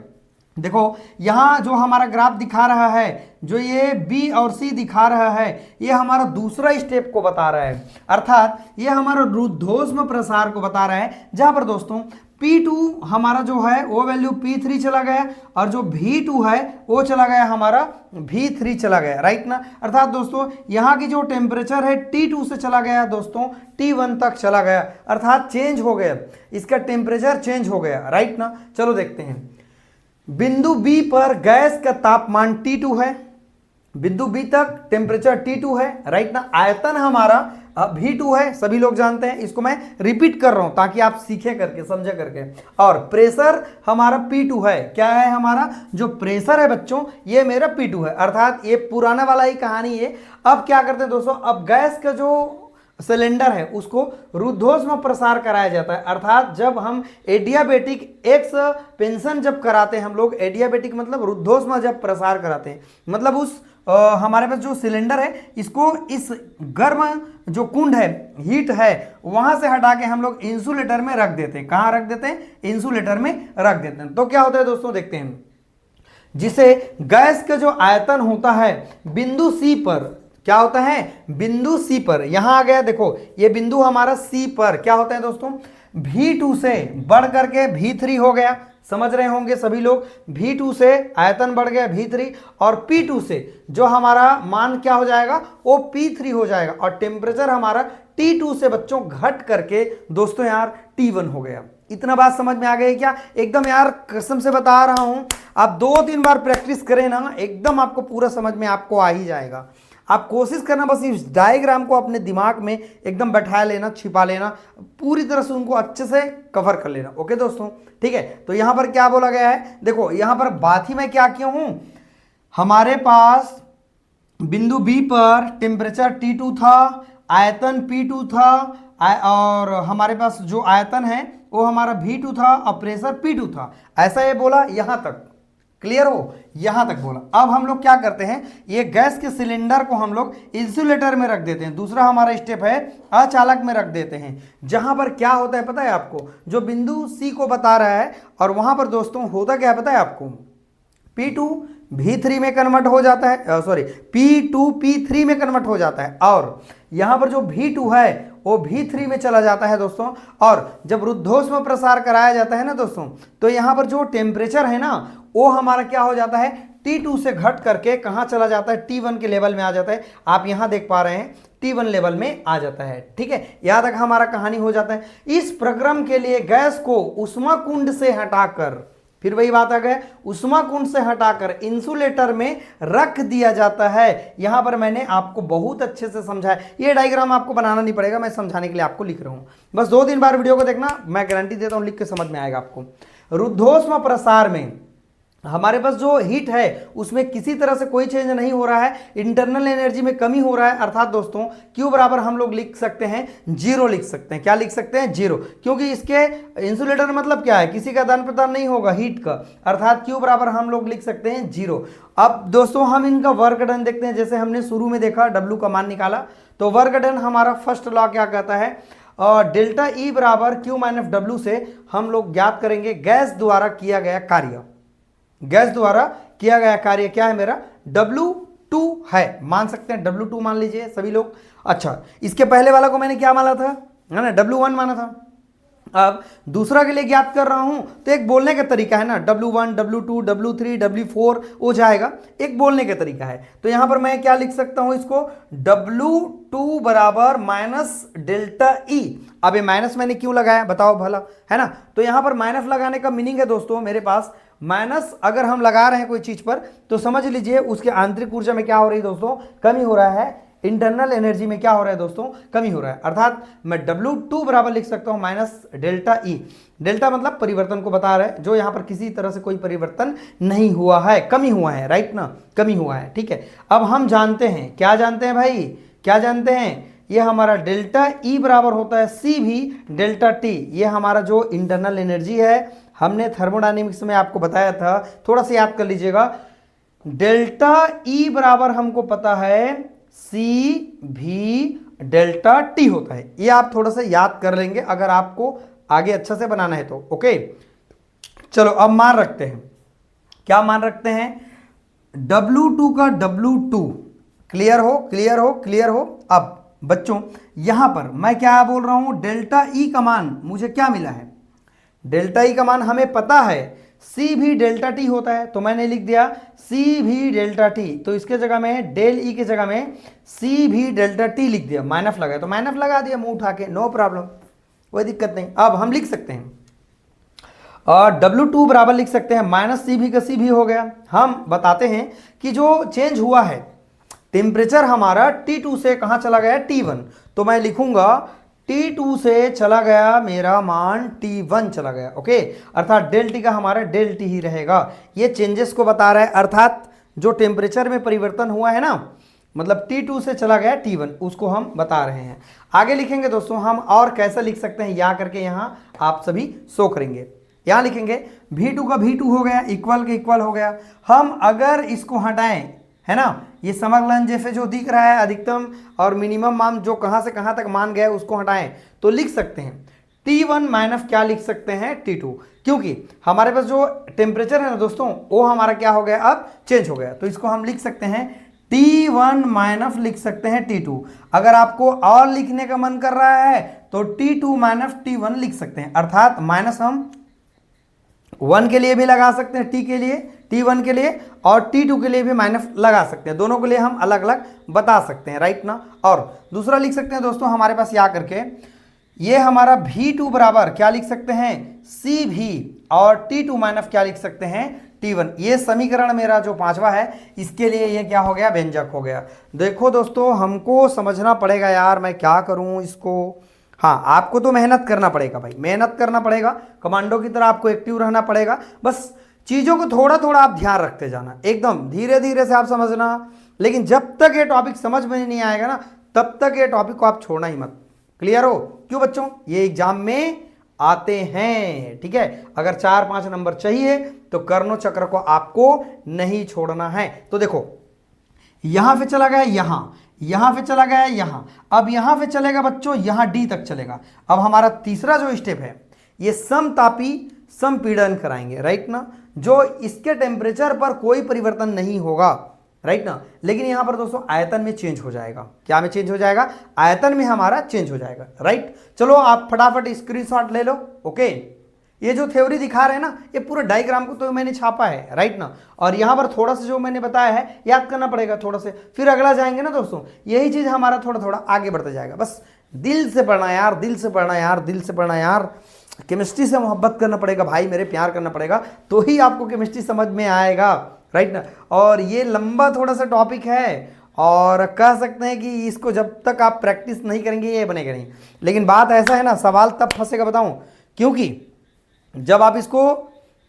देखो यहाँ जो हमारा ग्राफ दिखा रहा है, जो ये B और C दिखा रहा है, ये हमारा दूसरा स्टेप को बता रहा है, अर्थात ये हमारा रुद्धोष्म प्रसार को बता रहा है, जहां पर दोस्तों P2 हमारा जो है वो वैल्यू P3 चला गया और जो V2 है वो चला गया हमारा V3 चला गया, राइट ना। अर्थात दोस्तों यहाँ की जो टेम्परेचर है T2 से चला गया दोस्तों T1 तक चला गया, अर्थात चेंज हो गया, इसका टेम्परेचर चेंज हो गया, राइट ना। चलो देखते हैं, बिंदु B पर गैस का तापमान T2 है, बिंदु B तक टेम्परेचर T2 है, राइट ना। आयतन हमारा V2 है, सभी लोग जानते हैं, इसको मैं रिपीट कर रहा हूं ताकि आप सीखे करके, समझे करके। और प्रेशर हमारा P2 है। क्या है हमारा जो प्रेशर है बच्चों, ये मेरा P2 है, अर्थात ये पुराना वाला ही कहानी है। अब क्या करते हैं दोस्तों, अब गैस का जो सिलेंडर है उसको रुद्धोष्म प्रसार कराया जाता है, अर्थात जब हम एडियाबेटिक एक्सपेंशन जब कराते हैं हम लोग, एडियाबेटिक मतलब रुद्धोष्म जब प्रसार कराते हैं, मतलब उस हमारे पास जो सिलेंडर है इसको इस गर्म जो कुंड है, हीट है, वहां से हटा के हम लोग इंसुलेटर में रख देते हैं। कहां रख देते हैं, इंसुलेटर में रख देते हैं। तो क्या होता है दोस्तों देखते हैं, जिसे गैस का जो आयतन होता है बिंदु C पर, क्या होता है, बिंदु C पर, यहां आ गया देखो, ये बिंदु हमारा C पर क्या होता है दोस्तों, V2 से बढ़ करके V3 हो गया। समझ रहे होंगे सभी लोग, V2 से आयतन बढ़ गया V3 और P2 से जो हमारा मान क्या हो जाएगा, वो P3 हो जाएगा और टेम्परेचर हमारा T2 से बच्चों घट करके दोस्तों यार T1 हो गया। इतना बात समझ में आ गई क्या, एकदम यार कसम से बता रहा हूं, आप 2-3 बार प्रैक्टिस करें ना, एकदम आपको पूरा समझ में आपको आ ही जाएगा। आप कोशिश करना बस इस डायग्राम को अपने दिमाग में एकदम बैठा लेना, छिपा लेना, पूरी तरह से उनको अच्छे से कवर कर लेना। ओके दोस्तों, ठीक है। तो यहां पर क्या बोला गया है, देखो यहां पर बात ही मैं क्या किया हूं, हमारे पास बिंदु B पर टेम्परेचर T2 था, आयतन P2 था, और हमारे पास जो आयतन है वो हमारा V2 था और प्रेशर P2 था, ऐसा ये बोला, यहां तक क्लियर हो, यहां तक बोला। अब हम लोग क्या करते हैं, ये गैस के सिलेंडर को हम लोग इंसुलेटर में रख देते हैं। दूसरा हमारा स्टेप है अचालक में रख देते हैं, जहां पर क्या होता है पता है आपको, जो बिंदु C को बता रहा है, और वहां पर दोस्तों होता क्या है पता है आपको, P2 V3 में कन्वर्ट हो जाता है, सॉरी P2 P3 में कन्वर्ट हो जाता है, और यहां पर जो V2 है वो V3 में चला जाता है दोस्तों। और जब रुद्धोष्म प्रसार कराया जाता है ना दोस्तों, तो यहां पर जो टेम्परेचर है ना वो हमारा क्या हो जाता है, T2 से घट करके कहां चला जाता है, T1 के लेवल में आ जाता है। आप यहां देख पा रहे हैं T1 लेवल में आ जाता है, ठीक है। यहां तक हमारा कहानी हो जाता है। इस प्रक्रम के लिए गैस को उष्मा कुंड से हटाकर, फिर वही बात आ गया, उष्मा कुंड से हटाकर इंसुलेटर में रख दिया जाता है। यहां पर मैंने आपको बहुत अच्छे से समझाया, ये डायग्राम आपको बनाना नहीं पड़ेगा, मैं समझाने के लिए आपको लिख रहा हूं। बस 2-3 बार वीडियो को देखना, मैं गारंटी देता हूं लिख के समझ में आएगा आपको। रुद्धोष्म प्रसार में हमारे पास जो हीट है उसमें किसी तरह से कोई चेंज नहीं हो रहा है, इंटरनल एनर्जी में कमी हो रहा है, अर्थात दोस्तों Q बराबर हम लोग लिख सकते हैं 0 लिख सकते हैं। क्या लिख सकते हैं? 0, क्योंकि इसके इंसुलेटर मतलब क्या है, किसी का आदान प्रदान नहीं होगा हीट का, अर्थात Q बराबर हम लोग लिख सकते हैं 0। अब दोस्तों हम इनका वर्क डन देखते हैं। जैसे हमने शुरू में देखा W का मान निकाला, तो वर्क डन हमारा फर्स्ट लॉ क्या कहता है, और डेल्टा E बराबर Q माइनस W से हम लोग ज्ञात करेंगे गैस द्वारा किया गया कार्य। गैस द्वारा किया गया कार्य क्या है मेरा? W2 है, मान सकते हैं W2 मान लीजिए सभी लोग। अच्छा, इसके पहले वाला को मैंने क्या माना था, है ना, W1 माना था। अब दूसरा के लिए ज्ञात कर रहा हूं तो एक बोलने का तरीका है ना, W1 W2 W3 W4 हो जाएगा, एक बोलने का तरीका है। तो यहां पर मैं क्या लिख सकता हूं इसको, W2 बराबर माइनस डेल्टा E। अब ये माइनस मैंने क्यों लगाया बताओ भला, है ना। तो यहां पर माइनस लगाने का मीनिंग है दोस्तों, मेरे पास माइनस अगर हम लगा रहे हैं कोई चीज पर तो समझ लीजिए उसके आंतरिक ऊर्जा में क्या हो रही है दोस्तों, कमी हो रहा है। इंटरनल एनर्जी में क्या हो रहा है दोस्तों, कमी हो रहा है। अर्थात मैं W2 बराबर लिख सकता हूं माइनस डेल्टा E। डेल्टा मतलब परिवर्तन को बता रहा है, जो यहां पर किसी तरह से कोई परिवर्तन नहीं हुआ है, कमी हुआ है, राइट ना, कमी हुआ है, ठीक है। अब हम जानते हैं, क्या जानते हैं भाई, क्या जानते हैं, ये हमारा डेल्टा E बराबर होता है CV डेल्टा T। ये हमारा जो इंटरनल एनर्जी है, हमने थर्मोडायनेमिक्स में आपको बताया था, थोड़ा सा याद कर लीजिएगा। डेल्टा E बराबर हमको पता है CV डेल्टा T होता है। ये आप थोड़ा सा याद कर लेंगे अगर आपको आगे अच्छा से बनाना है तो, ओके। चलो अब मान रखते हैं, क्या मान रखते हैं, W2 का W2, क्लियर हो, क्लियर हो, क्लियर हो। अब बच्चों यहां पर मैं क्या बोल रहा हूं, डेल्टा E का मान मुझे क्या मिला है, डेल्टा E का मान हमें पता है CV डेल्टा T होता है, तो मैंने लिख दिया CV डेल्टा T। तो इसके जगह में डेल E की जगह में CV डेल्टा T लिख दिया, माइनस लगा तो माइनस लगा दिया मुंह उठा के, नो प्रॉब्लम, कोई दिक्कत नहीं। अब हम लिख सकते हैं और W2 बराबर लिख सकते हैं माइनस CV का CV हो गया। हम बताते हैं कि जो चेंज हुआ है टेम्परेचर हमारा T2 से कहां चला गया, T1। तो मैं लिखूंगा T2 से चला गया मेरा मान T1 चला गया, ओके। अर्थात डेल T का हमारा डेल T ही रहेगा। ये चेंजेस को बता रहा है, अर्थात जो टेम्परेचर में परिवर्तन हुआ है ना, मतलब T2 से चला गया T1, उसको हम बता रहे हैं। आगे लिखेंगे दोस्तों हम, और कैसे लिख सकते हैं, या करके यहाँ आप सभी शो करेंगे। यहाँ लिखेंगे V2 का V2 हो गया, इक्वल के इक्वल हो गया। हम अगर इसको हटाएं, है ना, ये समग्लन जैसे जो दिख रहा है अधिकतम और मिनिमम मान जो कहां से कहां तक मान गए उसको हटाएं, तो लिख सकते हैं T1 माइनस क्या लिख सकते हैं, T2, क्योंकि हमारे पास जो टेम्परेचर है ना दोस्तों वो हमारा क्या हो गया, अब चेंज हो गया। तो इसको हम लिख सकते हैं T1 माइनस लिख सकते हैं T2। अगर आपको और लिखने का मन कर रहा है तो T2 माइनस T1 लिख सकते हैं, अर्थात माइनस हम 1 के लिए भी लगा सकते हैं, T के लिए, T1 के लिए, और T2 के लिए भी माइनस लगा सकते हैं। दोनों के लिए हम अलग अलग बता सकते हैं, राइट ना। और दूसरा लिख सकते हैं दोस्तों हमारे पास या करके, ये हमारा V2 बराबर क्या लिख सकते हैं, CV, और T2 माइनस क्या लिख सकते हैं, T1। ये समीकरण मेरा जो 5वां है, इसके लिए ये क्या हो गया, व्यंजक हो गया। देखो दोस्तों हमको समझना पड़ेगा यार, मैं क्या करूं इसको। हाँ, आपको तो मेहनत करना पड़ेगा भाई, मेहनत करना पड़ेगा, कमांडो की तरह आपको एक्टिव रहना पड़ेगा। बस चीज़ों को थोड़ा थोड़ा आप ध्यान रखते जाना, एकदम धीरे धीरे से आप समझना। लेकिन जब तक ये टॉपिक समझ में नहीं आएगा ना, तब तक ये टॉपिक को आप छोड़ना ही मत। क्लियर हो? क्यों बच्चों, ये एग्जाम में आते हैं, ठीक है। अगर 4-5 नंबर चाहिए तो कर्णो चक्र को आपको नहीं छोड़ना है। तो देखो यहां पे चला गया, यहां पे चला गया, यहां, अब यहां पे चलेगा बच्चों, यहां D तक चलेगा। अब हमारा तीसरा जो स्टेप है, ये समतापी संपीड़न कराएंगे, राइट ना, जो इसके टेम्परेचर पर कोई परिवर्तन नहीं होगा, राइट ना। लेकिन यहां पर दोस्तों आयतन में चेंज हो जाएगा। क्या में चेंज हो जाएगा, आयतन में हमारा चेंज हो जाएगा, राइट। चलो आप फटाफट स्क्रीनशॉट ले लो, ओके। ये जो थ्योरी दिखा रहे हैं ना, ये पूरा डायग्राम को तो मैंने छापा है, राइट ना। और यहां पर थोड़ा सा जो मैंने बताया है याद करना पड़ेगा थोड़ा से, फिर अगला जाएंगे ना दोस्तों, यही चीज हमारा थोड़ा थोड़ा आगे बढ़ता जाएगा। बस दिल से पढ़ना यार, दिल से पढ़ना यार, दिल से पढ़ना यार, केमिस्ट्री से मोहब्बत करना पड़ेगा भाई मेरे, प्यार करना पड़ेगा, तो ही आपको केमिस्ट्री समझ में आएगा, राइट ना। और ये लंबा थोड़ा सा टॉपिक है और कह सकते हैं कि इसको जब तक आप प्रैक्टिस नहीं करेंगे ये बनेगा नहीं। लेकिन बात ऐसा है ना, सवाल तब फंसेगा बताऊं, क्योंकि जब आप इसको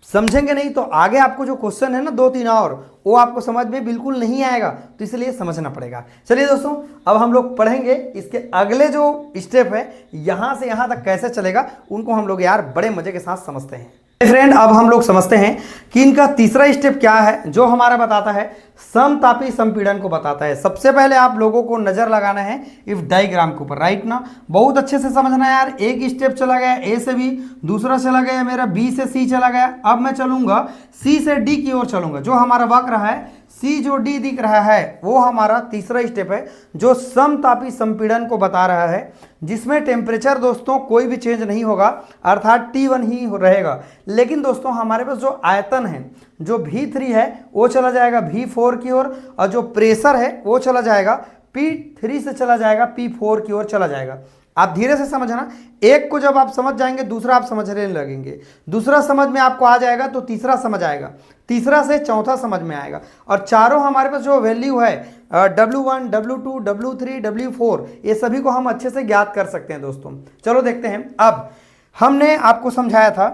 समझेंगे नहीं तो आगे आपको जो क्वेश्चन है ना 2-3 और, वो आपको समझ में बिल्कुल नहीं आएगा, तो इसलिए समझना पड़ेगा। चलिए दोस्तों, अब हम लोग पढ़ेंगे इसके अगले जो स्टेप है, यहां से यहां तक कैसे चलेगा, उनको हम लोग यार बड़े मजे के साथ समझते हैं। फ्रेंड, अब हम लोग समझते हैं कि इनका तीसरा स्टेप क्या है, जो हमारा बताता है समतापी संपीड़न को बताता है। सबसे पहले आप लोगों को नजर लगाना है इफ डायग्राम के ऊपर, राइट ना, बहुत अच्छे से समझना है यार। एक स्टेप चला गया ए से बी, दूसरा चला गया मेरा बी से सी चला गया, अब मैं चलूंगा सी से डी की ओर चलूंगा। जो हमारा वक्र है सी जो डी दिख रहा है, वो हमारा तीसरा स्टेप है जो समतापी संपीड़न को बता रहा है, जिसमें टेम्परेचर दोस्तों कोई भी चेंज नहीं होगा, अर्थात T1 ही रहेगा। लेकिन दोस्तों हमारे पास जो आयतन है, जो V3 है वो चला जाएगा V4 की ओर, और जो प्रेशर है वो चला जाएगा P3 से चला जाएगा P4 की ओर चला जाएगा। आप धीरे से समझना, एक को जब आप समझ जाएंगे दूसरा आप समझने लगेंगे, दूसरा समझ में आपको आ जाएगा तो तीसरा समझ आएगा, तीसरा से चौथा समझ में आएगा, और चारों हमारे पास जो वैल्यू है W1, W2, W3, W4, ये सभी को हम अच्छे से ज्ञात कर सकते हैं दोस्तों। चलो देखते हैं। अब हमने आपको समझाया था,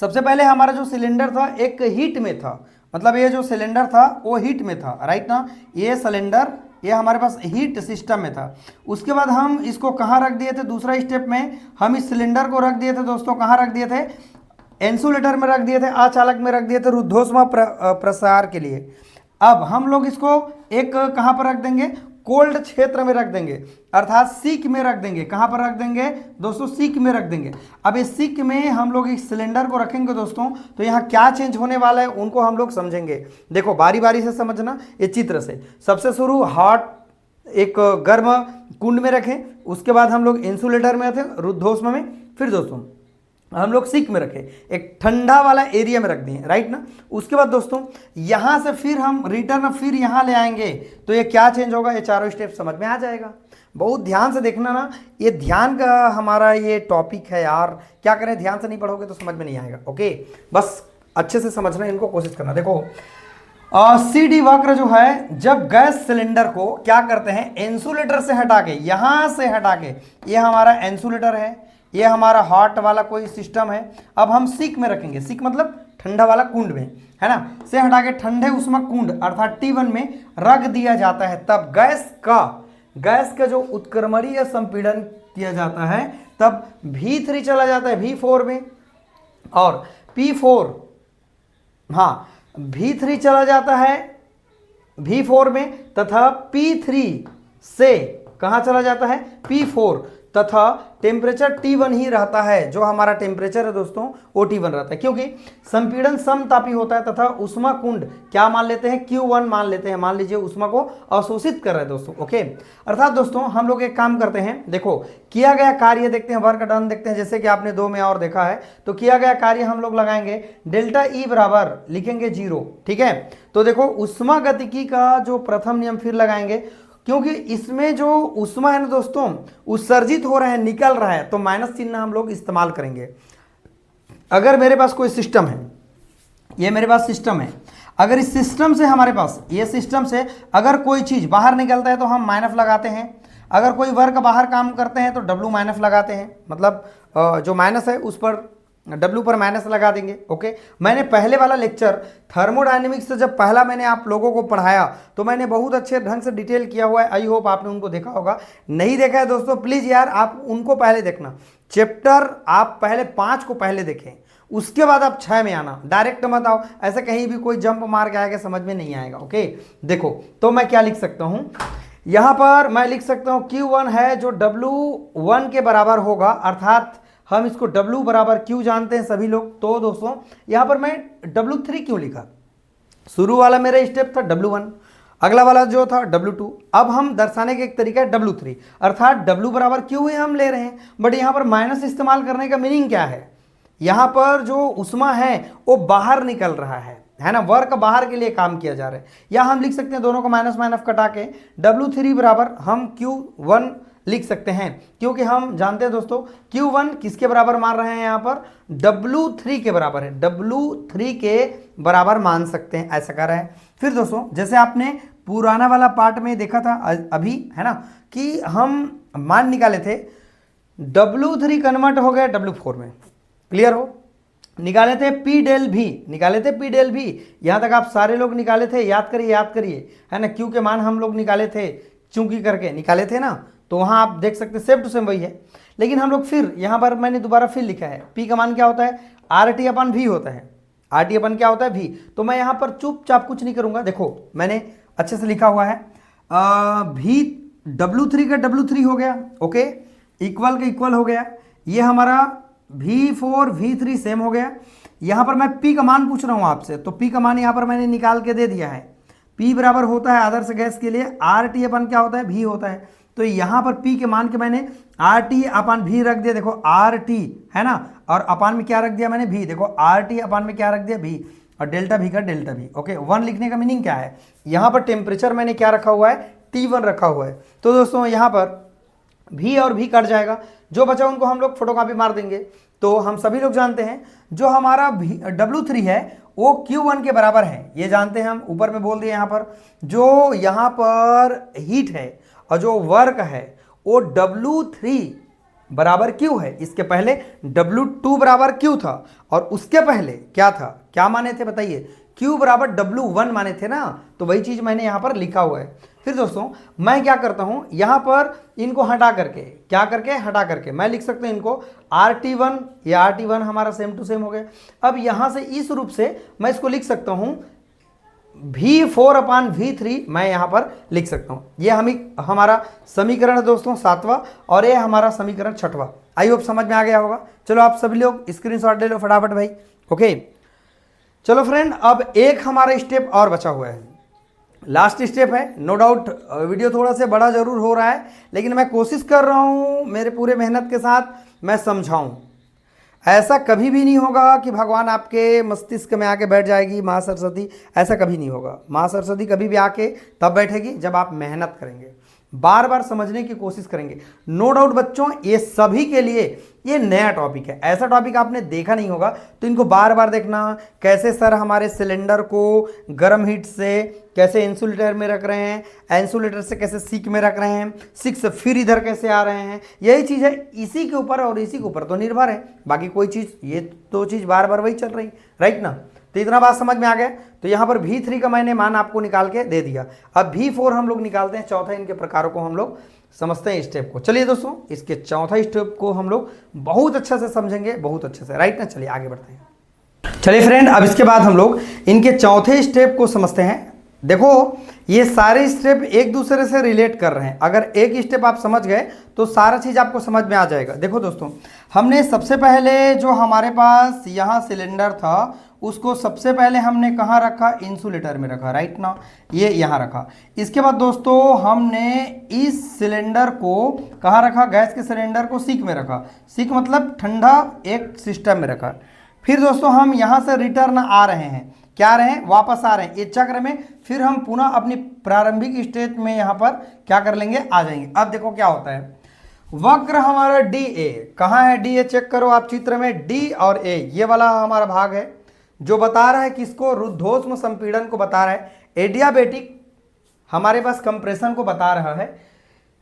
सबसे पहले हमारा जो सिलेंडर था एक हीट में था, मतलब ये जो सिलेंडर था वो हीट में था, राइट ना। ये सिलेंडर ये हमारे पास हीट सिस्टम में था। उसके बाद हम इसको कहाँ रख दिए थे, दूसरा स्टेप में हम इस सिलेंडर को रख दिए थे दोस्तों, कहाँ रख दिए थे, इंसुलेटर में रख दिए थे, अचालक में रख दिए थे रुद्धोष्मा प्रसार के लिए। अब हम लोग इसको एक कहाँ पर रख देंगे, कोल्ड क्षेत्र में रख देंगे, अर्थात सीक में रख देंगे। कहाँ पर रख देंगे दोस्तों, सीक में रख देंगे। अब इस सीक में हम लोग इस सिलेंडर को रखेंगे दोस्तों, तो यहाँ क्या चेंज होने वाला है उनको हम लोग समझेंगे। देखो बारी बारी से समझना, ये चित्र से। सबसे शुरू हॉट एक गर्म कुंड में रखें, उसके बाद हम लोग इंसुलेटर में रखें रुद्धोष्मा में, फिर दोस्तों हम लोग सीक में रखें, एक ठंडा वाला एरिया में रख दिए, राइट ना। उसके बाद दोस्तों यहां से फिर हम रिटर्न फिर यहां ले आएंगे, तो ये क्या चेंज होगा, ये चारों स्टेप समझ में आ जाएगा। बहुत ध्यान से देखना ना, ये ध्यान का हमारा ये टॉपिक है यार, क्या करें, ध्यान से नहीं पढ़ोगे तो समझ में नहीं आएगा। ओके, बस अच्छे से समझना, इनको कोशिश करना। देखो CD वक्र जो है, जब गैस सिलेंडर को क्या करते हैं, इंसुलेटर से हटा के, यहां से हटा के, ये हमारा इंसुलेटर है, ये हमारा हॉट वाला कोई सिस्टम है, अब हम सीक में रखेंगे, सीक मतलब ठंडा वाला कुंड में, है ना, से हटा के ठंडे उष्मा कुंड अर्थात T1 में रख दिया जाता है। तब गैस का जो उत्क्रमणीय संपीड़न किया जाता है, तब V3 चला जाता है V4 में, और P4, हाँ V3 चला जाता है V4 में, तथा P3 से कहाँ चला जाता है, P4, तथा टेम्परेचर T1 ही रहता है। जो हमारा टेम्परेचर है दोस्तों वो T1 रहता है, क्योंकि संपीड़न समतापी होता है, तथा उष्मा कुंड क्या मान लेते हैं, Q1 मान लेते हैं। मान लीजिए उष्मा को अवशोषित कर रहे हैं दोस्तों। ओके, अर्थात दोस्तों हम लोग एक काम करते हैं, देखो किया गया कार्य देखते हैं, वर्क डन देखते हैं, जैसे कि आपने 2 में और देखा है। तो किया गया कार्य हम लोग लगाएंगे डेल्टा E बराबर लिखेंगे 0, ठीक है। तो देखो उष्मा गतिकी का जो प्रथम नियम फिर लगाएंगे, क्योंकि इसमें जो उष्मा है ना दोस्तों उत्सर्जित हो रहा है, निकल रहा है, तो माइनस चिन्ह हम लोग इस्तेमाल करेंगे। अगर मेरे पास कोई सिस्टम है, ये मेरे पास सिस्टम है, अगर इस सिस्टम से हमारे पास, ये सिस्टम से अगर कोई चीज बाहर निकलता है तो हम माइनस लगाते हैं, अगर कोई वर्ग बाहर काम करते हैं तो W माइनस लगाते हैं, मतलब जो माइनस है उस पर W पर माइनस लगा देंगे। ओके, मैंने पहले वाला लेक्चर थर्मोडायनेमिक्स से जब पहला मैंने आप लोगों को पढ़ाया तो मैंने बहुत अच्छे ढंग से डिटेल किया हुआ है, आई होप आपने उनको देखा होगा। नहीं देखा है दोस्तों प्लीज़ यार आप उनको पहले देखना, चैप्टर आप पहले 5 को पहले देखें, उसके बाद आप 6 में आना, डायरेक्ट मत आओ, ऐसे कहीं भी कोई जंप मार के आएगा समझ में नहीं आएगा। ओके, देखो तो मैं क्या लिख सकता हूँ, यहाँ पर मैं लिख सकता हूँ Q1 है जो W1 के बराबर होगा, अर्थात हम इसको W बराबर Q जानते हैं सभी लोग। तो दोस्तों यहाँ पर मैं W3 क्यों लिखा, शुरू वाला मेरा स्टेप था W1, अगला वाला जो था W2, अब हम दर्शाने का एक तरीका है W3, अर्थात W बराबर Q ही हम ले रहे हैं, बट यहाँ पर माइनस इस्तेमाल करने का मीनिंग क्या है, यहाँ पर जो उष्मा है वो बाहर निकल रहा है ना, वर्क बाहर के लिए काम किया जा रहा है। या हम लिख सकते हैं दोनों को माइनस माइनस कटा के W3 बराबर हम Q1 लिख सकते हैं, क्योंकि हम जानते हैं दोस्तों Q1 किसके बराबर मान रहे हैं, यहाँ पर W3 के बराबर है, W3 के बराबर मान सकते हैं, ऐसा कर रहे हैं। फिर दोस्तों जैसे आपने पुराना वाला पार्ट में देखा था अभी, है ना, कि हम मान निकाले थे, W3 कन्वर्ट हो गया W4 में, क्लियर हो, निकाले थे P डेल भी, निकाले थे P डेल भी, यहाँ तक आप सारे लोग निकाले थे, याद करिए, है ना, Q के मान हम लोग निकाले थे, चूंकि करके निकाले थे ना, तो वहाँ आप देख सकते सेम टू सेम वही है। लेकिन हम लोग फिर यहाँ पर मैंने दोबारा फिर लिखा है, P का मान क्या होता है, RT अपन V होता है, RT अपन क्या होता है V, तो मैं यहाँ पर चुपचाप कुछ नहीं करूँगा, देखो मैंने अच्छे से लिखा हुआ है, V W3 का W3 हो गया, ओके, इक्वल का इक्वल हो गया, ये हमारा V4 V3 सेम हो गया। यहाँ पर मैं P का मान पूछ रहा हूँ आपसे, तो P का मान यहाँ पर मैंने निकाल के दे दिया है, P बराबर होता है आदर्श गैस के लिए RT अपन क्या होता है, V होता है, तो यहाँ पर P के मान के मैंने RT अपन V रख दिया, देखो RT है ना, और अपान में क्या रख दिया मैंने V, देखो RT अपान में क्या रख दिया V, और डेल्टा V का डेल्टा V, ओके। 1 लिखने का मीनिंग क्या है, यहाँ पर टेम्परेचर मैंने क्या रखा हुआ है, T1 रखा हुआ है, तो दोस्तों यहाँ पर V और V कट जाएगा, जो बचा उनको हम लोग फोटोकॉपी मार देंगे। तो हम सभी लोग जानते हैं जो हमारा W3 है वो Q1 के बराबर है, ये जानते हैं हम, ऊपर में बोल दिए यहाँ पर, जो यहाँ पर हीट है और जो वर्क है वो W3 बराबर Q है, इसके पहले W2 बराबर Q था, और उसके पहले क्या था, क्या माने थे बताइए, Q बराबर W1 माने थे ना, तो वही चीज़ मैंने यहाँ पर लिखा हुआ है। फिर दोस्तों मैं क्या करता हूँ, यहाँ पर इनको हटा करके, क्या करके, हटा करके मैं लिख सकता हूँ इनको RT1, ये RT1 हमारा सेम टू सेम हो गया। अब यहाँ से इस रूप से मैं इसको लिख सकता हूँ V4 अपान V3, मैं यहाँ पर लिख सकता हूँ, ये हमारा समीकरण है दोस्तों 7वां, और ये हमारा समीकरण 6वां। आई होप समझ में आ गया होगा। चलो आप सभी लोग स्क्रीनशॉट ले लो फटाफट भाई, ओके। चलो फ्रेंड, अब एक हमारा स्टेप और बचा हुआ है, लास्ट स्टेप है, नो डाउट वीडियो थोड़ा सा बड़ा जरूर हो रहा है, लेकिन मैं कोशिश कर रहा हूँ मेरे पूरे मेहनत के साथ मैं समझाऊँ। ऐसा कभी भी नहीं होगा कि भगवान आपके मस्तिष्क में आके बैठ जाएगी माँ सरस्वती, ऐसा कभी नहीं होगा। माँ सरस्वती कभी भी आके तब बैठेगी जब आप मेहनत करेंगे, बार बार समझने की कोशिश करेंगे। नो डाउट बच्चों, ये सभी के लिए ये नया टॉपिक है, ऐसा टॉपिक आपने देखा नहीं होगा, तो इनको बार बार देखना, कैसे सर हमारे सिलेंडर को गर्म हीट से कैसे इंसुलेटर में रख रहे हैं, इंसुलेटर से कैसे सीक में रख रहे हैं, सीक से फिर इधर कैसे आ रहे हैं, यही चीज़ है, इसी के ऊपर और इसी के ऊपर तो निर्भर है, बाकी कोई चीज़, ये तो चीज़ बार बार वही चल रही, राइट ना। तो इतना बात समझ में आ गया। तो यहाँ पर V3 का मैंने मान आपको निकाल के दे दिया। अब V4 हम लोग निकालते हैं, चौथा इनके प्रकारों को हम लोग समझते हैं स्टेप को। चलिए दोस्तों, इसके चौथा स्टेप को हम लोग बहुत अच्छे से समझेंगे, बहुत अच्छे से, राइट ना। चलिए आगे बढ़ते हैं। चलिए फ्रेंड, अब इसके बाद हम लोग इनके चौथे स्टेप को समझते हैं। देखो ये सारे स्टेप एक दूसरे से रिलेट कर रहे हैं, अगर एक स्टेप आप समझ गए तो सारा चीज़ आपको समझ में आ जाएगा। देखो दोस्तों, हमने सबसे पहले जो हमारे पास यहाँ सिलेंडर था उसको सबसे पहले हमने कहाँ रखा, इंसुलेटर में रखा, राइट ना, ये यहाँ रखा। इसके बाद दोस्तों हमने इस सिलेंडर को कहाँ रखा, गैस के सिलेंडर को सीक में रखा, सीक मतलब ठंडा एक सिस्टम में रखा। फिर दोस्तों हम यहाँ से रिटर्न आ रहे हैं, क्या आ रहे हैं, वापस आ रहे हैं ये चक्र में, फिर हम पुनः अपनी प्रारंभिक स्टेट में यहाँ पर क्या कर लेंगे, आ जाएंगे। अब देखो क्या होता है, वक्र हमारा DA कहाँ है, DA चेक करो आप चित्र में, D और A ये वाला हमारा भाग है जो बता रहा है किसको, रुद्धोष्म संपीड़न को बता रहा है, एडियाबेटिक हमारे पास कंप्रेशन को बता रहा है।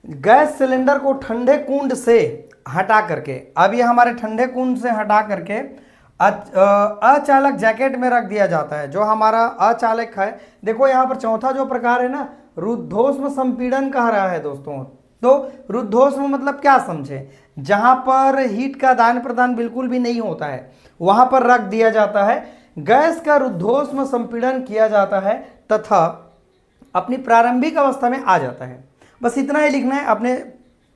गैस सिलेंडर को ठंडे कुंड से हटा करके, अब ये हमारे ठंडे कुंड से हटा करके अचालक जैकेट में रख दिया जाता है, जो हमारा अचालक है। देखो यहाँ पर चौथा जो प्रकार है ना, रुद्धोष्म संपीड़न कह रहा है दोस्तों। तो रुद्धोष्म मतलब क्या समझे, जहां पर हीट का आदान प्रदान बिल्कुल भी नहीं होता है वहां पर रख दिया जाता है, गैस का रुद्धोष्म संपीड़न किया जाता है तथा अपनी प्रारंभिक अवस्था में आ जाता है। बस इतना ही लिखना है, अपने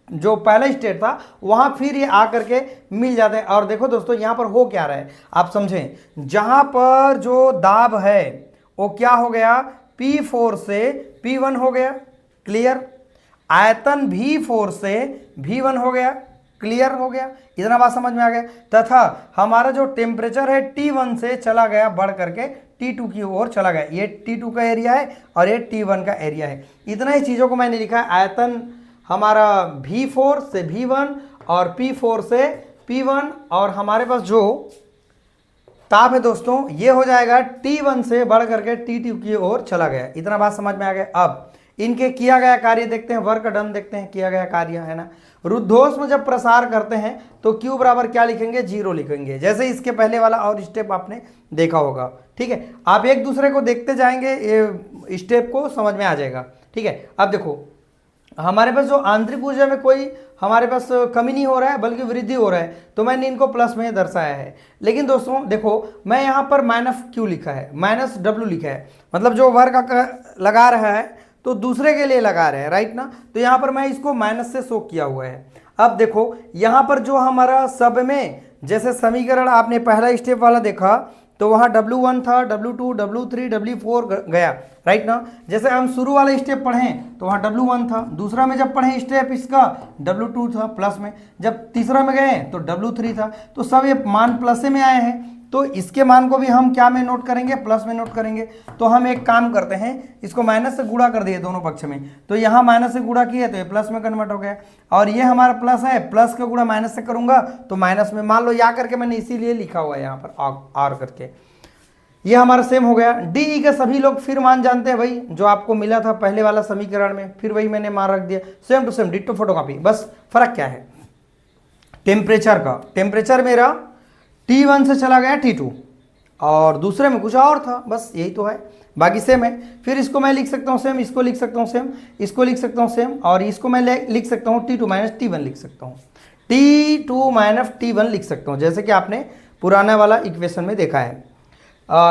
जो पहला स्टेट था वहां फिर ये आकर के मिल जाते हैं। और देखो दोस्तों यहाँ पर हो क्या रहा है आप समझें, जहां पर जो दाब है वो क्या हो गया, P4 से P1 हो गया, क्लियर, आयतन V4 से V1 हो गया, क्लियर हो गया, इतना बात समझ में आ गया। तथा हमारा जो टेम्परेचर है T1 से चला गया बढ़ करके T2 की ओर चला गया, ये T2 का एरिया है और ये T1 का एरिया है। इतना ही चीज़ों को मैंने लिखा है, आयतन हमारा V4 से V1 और P4 से P1 और हमारे पास जो ताप है दोस्तों ये हो जाएगा T1 से बढ़ करके T2 की ओर चला गया। इतना बात समझ में आ गया। अब इनके किया गया कार्य देखते हैं, वर्क डन देखते हैं, किया गया कार्य है ना। रुद्धोष्म में जब प्रसार करते हैं तो Q बराबर क्या लिखेंगे, 0 लिखेंगे, जैसे इसके पहले वाला और स्टेप आपने देखा होगा। ठीक है, आप एक दूसरे को देखते जाएंगे, ये स्टेप को समझ में आ जाएगा। ठीक है, अब देखो हमारे पास जो आंतरिक ऊर्जा में कोई हमारे पास कमी नहीं हो रहा है बल्कि वृद्धि हो रहा है, तो मैंने इनको प्लस में दर्शाया है। लेकिन दोस्तों देखो मैं यहाँ पर -Q लिखा है, -W लिखा है, मतलब जो वर्क लगा रहा है तो दूसरे के लिए लगा रहे हैं, राइट ना। तो यहाँ पर मैं इसको माइनस से शो किया हुआ है। अब देखो यहाँ पर जो हमारा सब में जैसे समीकरण आपने पहला स्टेप वाला देखा तो वहाँ W1 था, W2, W3, W4 गया, राइट ना। जैसे हम शुरू वाला स्टेप पढ़ें तो वहाँ W1 था, दूसरा में जब पढ़ें स्टेप इसका W2 था प्लस में, जब तीसरा में गए तो W3 था। तो सब ये मान प्लस में आए हैं, तो इसके मान को भी हम क्या में नोट करेंगे, प्लस में नोट करेंगे। तो हम एक काम करते हैं, इसको माइनस से गुणा कर दिए दोनों पक्ष में, तो यहाँ माइनस से गुणा किए तो ये प्लस में कन्वर्ट हो गया। और ये हमारा प्लस है, प्लस का गुणा माइनस से करूंगा तो माइनस में, मान लो या करके मैंने इसीलिए लिखा हुआ है यहाँ पर आर करके। ये हमारा सेम हो गया। डी के सभी लोग फिर मान जानते हैं भाई, जो आपको मिला था पहले वाला समीकरण में, फिर वही मैंने मान रख दिया, same to same ditto photocopy. बस फर्क क्या है टेम्परेचर का, टेम्परेचर मेरा T1 से चला गया T2 और दूसरे में कुछ और था, बस यही तो है, बाकी सेम है। फिर इसको मैं लिख सकता हूँ सेम, इसको लिख सकता हूँ सेम, इसको लिख सकता हूँ सेम, और इसको मैं लिख सकता हूँ T2 - T1 लिख सकता हूँ, T2 - T1 लिख सकता हूँ, जैसे कि आपने पुराना वाला इक्वेशन में देखा है।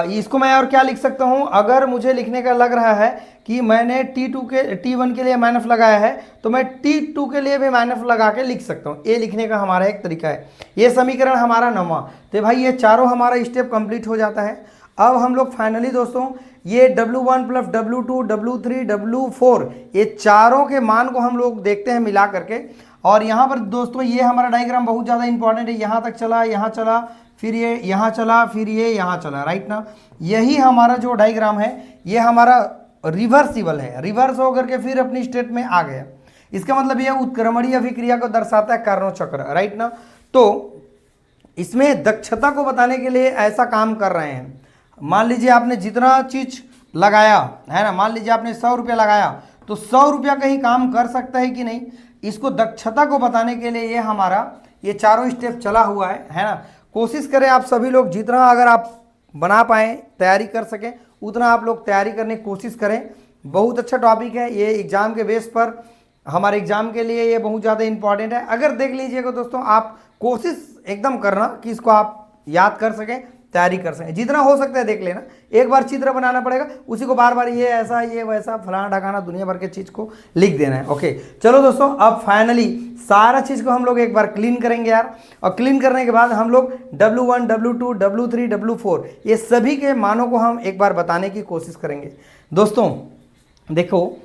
इसको मैं और क्या लिख सकता हूँ, अगर मुझे लिखने का लग रहा है कि मैंने T1 के लिए माइनस लगाया है तो मैं T2 के लिए भी माइनस लगा के लिख सकता हूँ। ये लिखने का हमारा एक तरीका है। ये समीकरण हमारा 9वां, तो भाई ये चारों हमारा स्टेप कंप्लीट हो जाता है। अब हम लोग फाइनली दोस्तों ये W1 + W2 W3 W4 ये चारों के मान को हम लोग देखते हैं मिला करके। और यहाँ पर दोस्तों ये हमारा डायग्राम बहुत ज़्यादा इंपॉर्टेंट है, यहाँ तक चला, यहाँ चला, फिर ये यहाँ चला, फिर ये यहाँ चला, राइट ना। यही हमारा जो डायग्राम है ये हमारा रिवर्सिबल है, रिवर्स होकर के फिर अपनी स्टेट में आ गया। इसका मतलब ये उत्क्रमणीय अभिक्रिया को दर्शाता है कार्नोट चक्र, राइट ना। तो इसमें दक्षता को बताने के लिए ऐसा काम कर रहे हैं। मान लीजिए आपने जितना चीज लगाया है ना, मान लीजिए आपने 100 रुपया लगाया तो 100 रुपया कहीं काम कर सकता है कि नहीं, इसको दक्षता को बताने के लिए ये हमारा ये चारों स्टेप चला हुआ है ना। कोशिश करें आप सभी लोग जितना अगर आप बना पाएँ, तैयारी कर सकें उतना आप लोग तैयारी करने की कोशिश करें। बहुत अच्छा टॉपिक है ये, एग्जाम के बेस पर हमारे एग्जाम के लिए ये बहुत ज़्यादा इंपॉर्टेंट है। अगर देख लीजिएगा दोस्तों, आप कोशिश एकदम करना कि इसको आप याद कर सकें, तैयारी कर सकें, जितना हो सकता है देख लेना। एक बार चित्र बनाना पड़ेगा, उसी को बार बार ये ऐसा ये वैसा फलाना ढकाना दुनिया भर के चीज़ को लिख देना है। ओके चलो दोस्तों, अब फाइनली सारा चीज़ को हम लोग एक बार क्लीन करेंगे यार। और क्लीन करने के बाद हम लोग W1 W2 W3 W4 ये सभी के मानों को हम एक बार बताने की कोशिश करेंगे। दोस्तों देखो,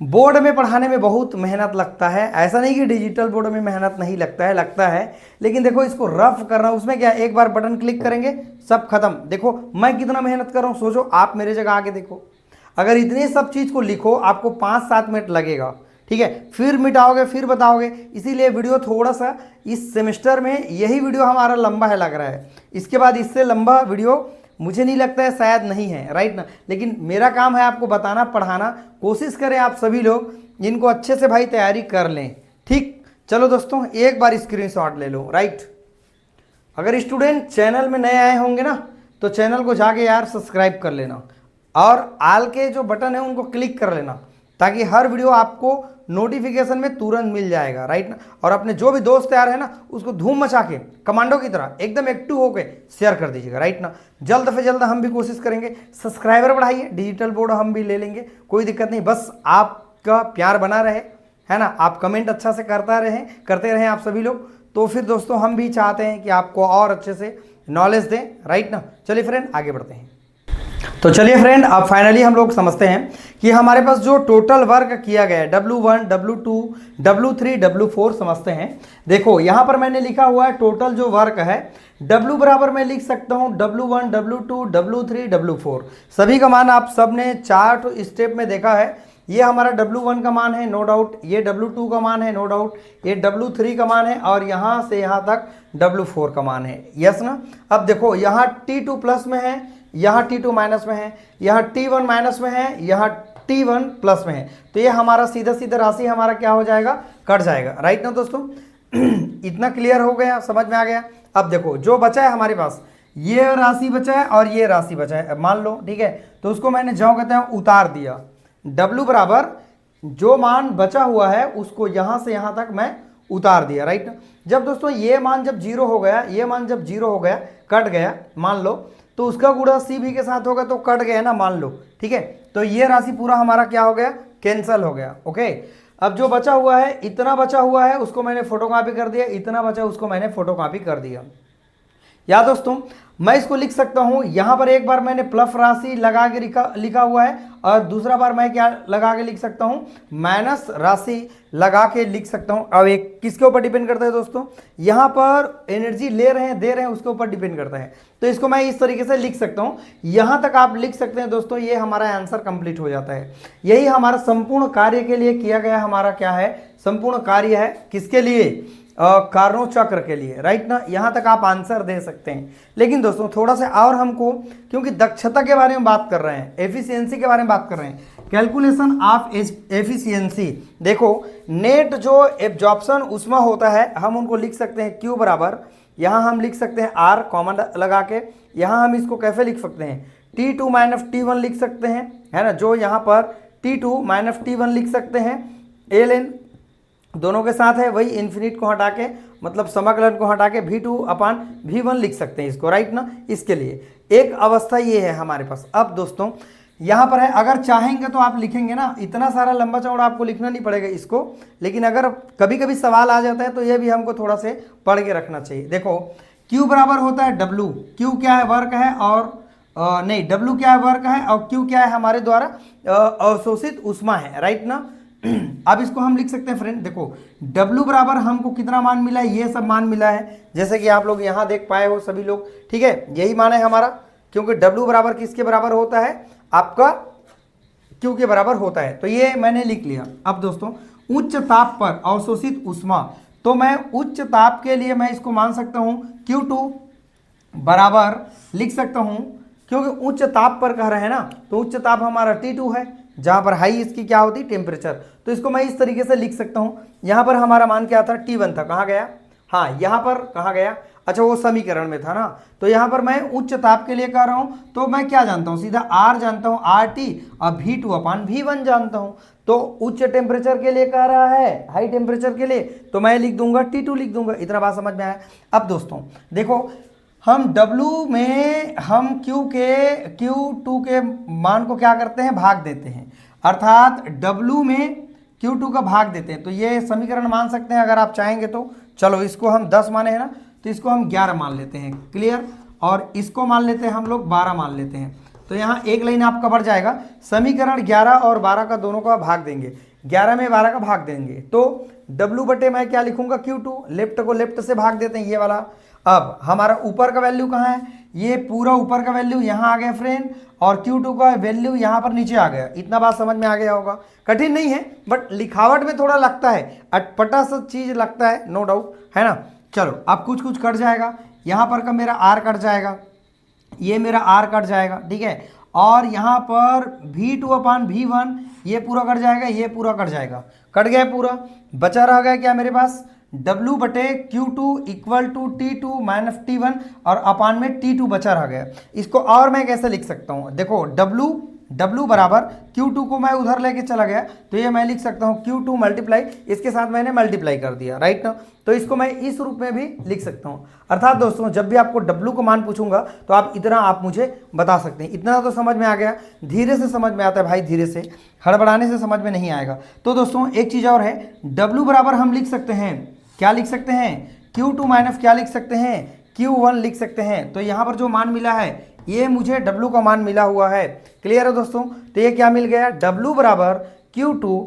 बोर्ड में पढ़ाने में बहुत मेहनत लगता है, ऐसा नहीं कि डिजिटल बोर्ड में मेहनत नहीं लगता है, लगता है, लेकिन देखो इसको रफ करना, उसमें क्या एक बार बटन क्लिक करेंगे सब खत्म। देखो मैं कितना मेहनत कर रहा हूँ, सोचो आप मेरे जगह आके देखो, अगर इतने सब चीज़ को लिखो आपको 5-7 मिनट लगेगा, ठीक है, फिर मिटाओगे फिर बताओगे। इसीलिए वीडियो थोड़ा सा इस सेमेस्टर में यही वीडियो हमारा लंबा है लग रहा है, इसके बाद इससे लंबा वीडियो मुझे नहीं लगता है, शायद नहीं है, राइट ना। लेकिन मेरा काम है आपको बताना, पढ़ाना। कोशिश करें आप सभी लोग इनको अच्छे से भाई तैयारी कर लें, ठीक। चलो दोस्तों एक बार स्क्रीनशॉट ले लो, राइट। अगर स्टूडेंट चैनल में नए आए होंगे ना तो चैनल को जाके यार सब्सक्राइब कर लेना और आल के जो बटन है उनको क्लिक कर लेना, ताकि हर वीडियो आपको नोटिफिकेशन में तुरंत मिल जाएगा, राइट ना। और अपने जो भी दोस्त तैयार है ना उसको धूम मचा के कमांडो की तरह एकदम एक्टिव होके शेयर कर दीजिएगा, राइट ना। जल्द से जल्द हम भी कोशिश करेंगे, सब्सक्राइबर बढ़ाइए, डिजिटल बोर्ड हम भी ले लेंगे, कोई दिक्कत नहीं, बस आपका प्यार बना रहे, है ना। आप कमेंट अच्छा से करते रहें आप सभी लोग, तो फिर दोस्तों हम भी चाहते हैं कि आपको और अच्छे से नॉलेज दें, राइट ना। चलिए फ्रेंड आगे बढ़ते हैं। तो चलिए फ्रेंड, अब फाइनली हम लोग समझते हैं कि हमारे पास जो टोटल वर्क किया गया है W1 W2 W3 W4 समझते हैं। देखो यहाँ पर मैंने लिखा हुआ है टोटल जो वर्क है, W बराबर मैं लिख सकता हूँ W1 W2 W3 W4। सभी का मान आप सब ने चार्ट स्टेप में देखा है, ये हमारा W1 का मान है नो डाउट, ये W2 का मान है नो डाउट, ये W3 का मान है और यहाँ से यहाँ तक W4 का मान है। यस ना। अब देखो यहाँ T2 प्लस में है, यहाँ T2 माइनस में है, यहाँ T1 माइनस में है, यहाँ T1 प्लस में है। तो ये हमारा सीधा सीधा राशि हमारा क्या हो जाएगा, कट जाएगा। राइट ना दोस्तों। इतना क्लियर हो गया, समझ में आ गया। अब देखो जो बचा है हमारे पास, ये राशि बचा है और ये राशि बचा है मान लो, ठीक है। तो उसको मैंने जो कहते हैं उतार दिया। W बराबर जो मान बचा हुआ है उसको यहाँ से यहाँ तक मैं उतार दिया। राइट। जब दोस्तों ये मान जब जीरो हो गया, ये मान जब जीरो हो गया, कट गया मान लो, तो उसका गुणा CB के साथ होगा तो कट गया ना मान लो, ठीक है। तो ये राशि पूरा हमारा क्या हो गया, कैंसल हो गया। ओके। अब जो बचा हुआ है, इतना बचा हुआ है उसको मैंने फोटोकॉपी कर दिया, इतना बचा उसको मैंने फोटोकॉपी कर दिया। या दोस्तों मैं इसको लिख सकता हूं, यहां पर एक बार मैंने प्लस राशि लगा के लिखा हुआ है और दूसरा बार मैं क्या लगा के लिख सकता हूं, माइनस राशि लगा के लिख सकता हूं। अब एक किसके ऊपर डिपेंड करता है दोस्तों, यहां पर एनर्जी ले रहे हैं दे रहे हैं उसके ऊपर डिपेंड करता है। तो इसको मैं इस तरीके से लिख सकता हूं, यहां तक आप लिख सकते हैं दोस्तों। ये हमारा आंसर कंप्लीट हो जाता है। यही हमारा संपूर्ण कार्य के लिए किया गया हमारा क्या है, संपूर्ण कार्य है। किसके लिए, कार्नोट चक्र के लिए। राइट ना। यहां तक आप आंसर दे सकते हैं। लेकिन दोस्तों थोड़ा सा और हमको, क्योंकि दक्षता के बारे में बात कर रहे हैं, एफिशिएंसी के बारे में बात कर रहे हैं, कैलकुलेशन ऑफ एफिशिएंसी। देखो नेट जो एब्जॉर्प्शन उष्मा होता है हम उनको लिख सकते हैं Q बराबर, यहाँ हम लिख सकते हैं R कॉमन लगा के, यहाँ हम इसको कैसे लिख सकते हैं, T2 माइनस T1 लिख सकते हैं, है ना। जो यहाँ पर T2 माइनस T1 लिख सकते हैं, ln दोनों के साथ है, वही इन्फिनिट को हटा के मतलब समाकलन को हटा के V2 अपान V1 लिख सकते हैं इसको। राइट ना। इसके लिए एक अवस्था ये है हमारे पास। अब दोस्तों यहाँ पर है, अगर चाहेंगे तो आप लिखेंगे ना, इतना सारा लंबा चौड़ा आपको लिखना नहीं पड़ेगा इसको। लेकिन अगर कभी कभी सवाल आ जाता है तो ये भी हमको थोड़ा से पढ़ के रखना चाहिए। देखो Q बराबर होता है W, Q क्या है, वर्क है, और नहीं W क्या है, वर्क है, और Q क्या है, हमारे द्वारा अवशोषित ऊष्मा है। राइट ना। अब इसको हम लिख सकते हैं फ्रेंड, देखो W बराबर हमको कितना मान मिला है, ये सब मान मिला है, जैसे कि आप लोग यहाँ देख पाए हो सभी लोग, ठीक है। यही मान है हमारा, क्योंकि W बराबर किसके बराबर होता है, आपका Q के बराबर होता है। तो ये मैंने लिख लिया। अब दोस्तों उच्च ताप पर अवशोषित ऊष्मा, तो मैं उच्च ताप के लिए मैं इसको मान सकता हूँ Q2 बराबर लिख सकता हूँ, क्योंकि उच्च ताप पर कह रहे हैं ना, तो उच्च ताप हमारा T2 है, जहां पर हाई इसकी क्या होती है, टेम्परेचर। तो इसको मैं इस तरीके से लिख सकता हूं। यहां पर हमारा मान क्या था, T1 था, कहाँ गया, हाँ यहां पर कहाँ गया, अच्छा वो समीकरण में था ना। तो यहां पर मैं उच्च ताप के लिए कह रहा हूं, तो मैं क्या जानता हूं, सीधा R जानता हूं RT, और V2 अपान V1 जानता हूं। तो उच्च टेम्परेचर के लिए कह रहा है, हाई टेम्परेचर के लिए, तो मैं लिख दूंगा T2 लिख दूंगा। इतना बात समझ में आया। अब दोस्तों देखो हम W में हम Q2 के मान को क्या करते हैं, भाग देते हैं, अर्थात W में Q2 का भाग देते हैं। तो ये समीकरण मान सकते हैं अगर आप चाहेंगे तो। चलो इसको हम 10 माने हैं ना, तो इसको हम 11 मान लेते हैं, क्लियर। और इसको मान लेते हैं हम लोग 12 मान लेते हैं। तो यहाँ एक लाइन आपका बढ़ जाएगा, समीकरण 11 और 12 का दोनों का भाग देंगे, 11 में 12 का भाग देंगे, तो W बटे मैं क्या लिखूंगा, Q2। लेफ्ट को लेफ्ट से भाग देते हैं, ये वाला। अब हमारा ऊपर का वैल्यू कहाँ है, ये पूरा ऊपर का वैल्यू यहाँ आ गया फ्रेंड, और Q2 का वैल्यू यहाँ पर नीचे आ गया। इतना बात समझ में आ गया होगा। कठिन नहीं है, बट लिखावट में थोड़ा लगता है, अटपटा सा चीज लगता है, नो डाउट, है ना। चलो अब कुछ कुछ कट जाएगा, यहाँ पर का मेरा R कट जाएगा, ये मेरा R कट जाएगा, ठीक है। और यहाँ पर V2 अपान V1 ये पूरा कट जाएगा, ये पूरा कट जाएगा, कट गया पूरा। बचा रह गया क्या मेरे पास, W बटे Q2 equal to T2 minus T1, और अपान में T2 बचा रह गया। इसको और मैं कैसे लिख सकता हूँ, देखो W बराबर Q2 को मैं उधर लेके चला गया, तो ये मैं लिख सकता हूँ Q2 मल्टीप्लाई, इसके साथ मैंने मल्टीप्लाई कर दिया, राइट ना। तो इसको मैं इस रूप में भी लिख सकता हूँ। अर्थात दोस्तों जब भी आपको W को मान पूछूंगा तो आप इतना आप मुझे बता सकते हैं। इतना तो समझ में आ गया, धीरे से समझ में आता है भाई, धीरे से, हड़बड़ाने से समझ में नहीं आएगा। तो दोस्तों एक चीज़ और है, W बराबर हम लिख सकते हैं, क्या लिख सकते हैं, Q2 माइनस क्या लिख सकते हैं, Q1 लिख सकते हैं। तो यहाँ पर जो मान मिला है ये मुझे W का मान मिला हुआ है, क्लियर है दोस्तों। तो ये क्या मिल गया, W बराबर Q2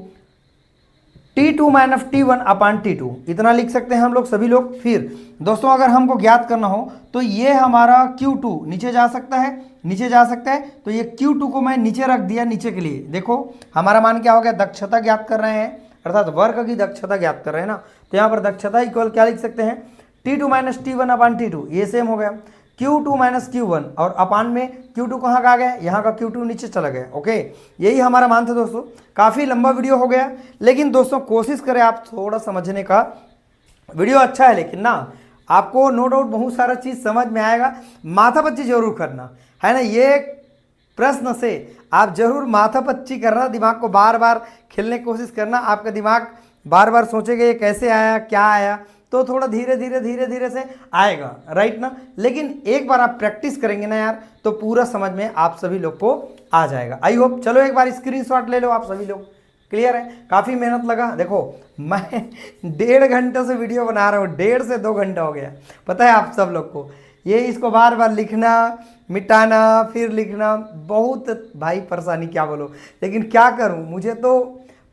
T2 माइनस T1 अपान T2, इतना लिख सकते हैं हम लोग सभी लोग। फिर दोस्तों अगर हमको ज्ञात करना हो तो ये हमारा Q2 नीचे जा सकता है, नीचे जा सकता है, तो ये Q2 को मैं नीचे रख दिया नीचे के लिए। देखो हमारा मान क्या हो गया, दक्षता ज्ञात कर रहे हैं, अर्थात वर्क की दक्षता ज्ञात कर रहे हैं ना, तो यहाँ पर दक्षता इक्वल क्या लिख सकते हैं, T2 माइनस T1 अपान T2, ये सेम हो गया। Q2 माइनस Q1 और अपान में Q2 कहाँ का आ गया, यहाँ का Q2 नीचे चला गया। ओके, यही हमारा मान था दोस्तों। काफ़ी लंबा वीडियो हो गया, लेकिन दोस्तों कोशिश करें आप थोड़ा समझने का। वीडियो अच्छा है लेकिन ना, आपको नो डाउट बहुत सारा चीज़ समझ में आएगा। माथापच्ची जरूर करना है ना, ये प्रश्न से आप जरूर माथापच्ची करना, दिमाग को बार बार खेलने की कोशिश करना। आपका दिमाग बार बार सोचेगा ये कैसे आया क्या आया, तो थोड़ा धीरे धीरे से आएगा, राइट ना। लेकिन एक बार आप प्रैक्टिस करेंगे ना यार, तो पूरा समझ में आप सभी लोग को आ जाएगा। I hope. चलो एक बार स्क्रीनशॉट ले लो आप सभी लोग। क्लियर है, काफ़ी मेहनत लगा। देखो मैं 1.5 घंटे से वीडियो बना रहा हूँ, 1.5 से 2 घंटा हो गया, पता है आप सब लोग को। ये इसको बार बार लिखना, मिटाना, फिर लिखना, बहुत भाई परेशानी, क्या बोलो। लेकिन क्या करूँ, मुझे तो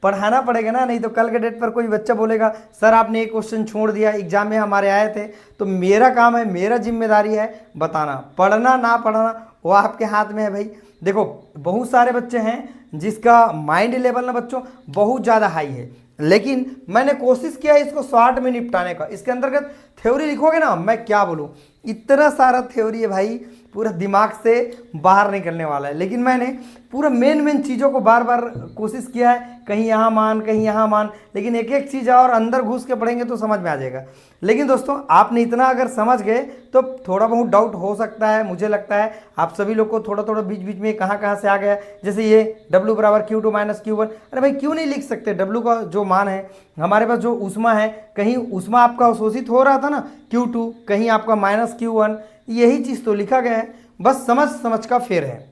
पढ़ाना पड़ेगा ना, नहीं तो कल के डेट पर कोई बच्चा बोलेगा सर आपने एक क्वेश्चन छोड़ दिया, एग्जाम में हमारे आए थे। तो मेरा काम है, मेरा जिम्मेदारी है बताना। पढ़ना ना पढ़ना वो आपके हाथ में है भाई। देखो बहुत सारे बच्चे हैं जिसका माइंड लेवल ना बच्चों बहुत ज़्यादा हाई है, लेकिन मैंने कोशिश किया इसको शॉर्ट में निपटाने का। इसके अंतर्गत थ्योरी लिखोगे ना, मैं क्या बोलूँ, इतना सारा थ्योरी है भाई, पूरा दिमाग से बाहर निकलने वाला है। लेकिन मैंने पूरा मेन चीज़ों को बार बार कोशिश किया है, कहीं यहाँ मान कहीं यहाँ मान, लेकिन एक एक चीज़ और अंदर घुस के पढ़ेंगे तो समझ में आ जाएगा। लेकिन दोस्तों आपने इतना अगर समझ गए तो थोड़ा बहुत डाउट हो सकता है, मुझे लगता है आप सभी लोग को थोड़ा थोड़ा बीच बीच में कहाँ से आ गया। जैसे ये W बराबर Q2 माइनस Q1, अरे भाई क्यों नहीं लिख सकते, W का जो मान है हमारे पास, जो ऊष्मा है, कहीं ऊष्मा आपका अवशोषित हो रहा था ना Q2, कहीं आपका माइनस Q1, यही चीज़ तो लिखा गया है, बस समझ का फेर है।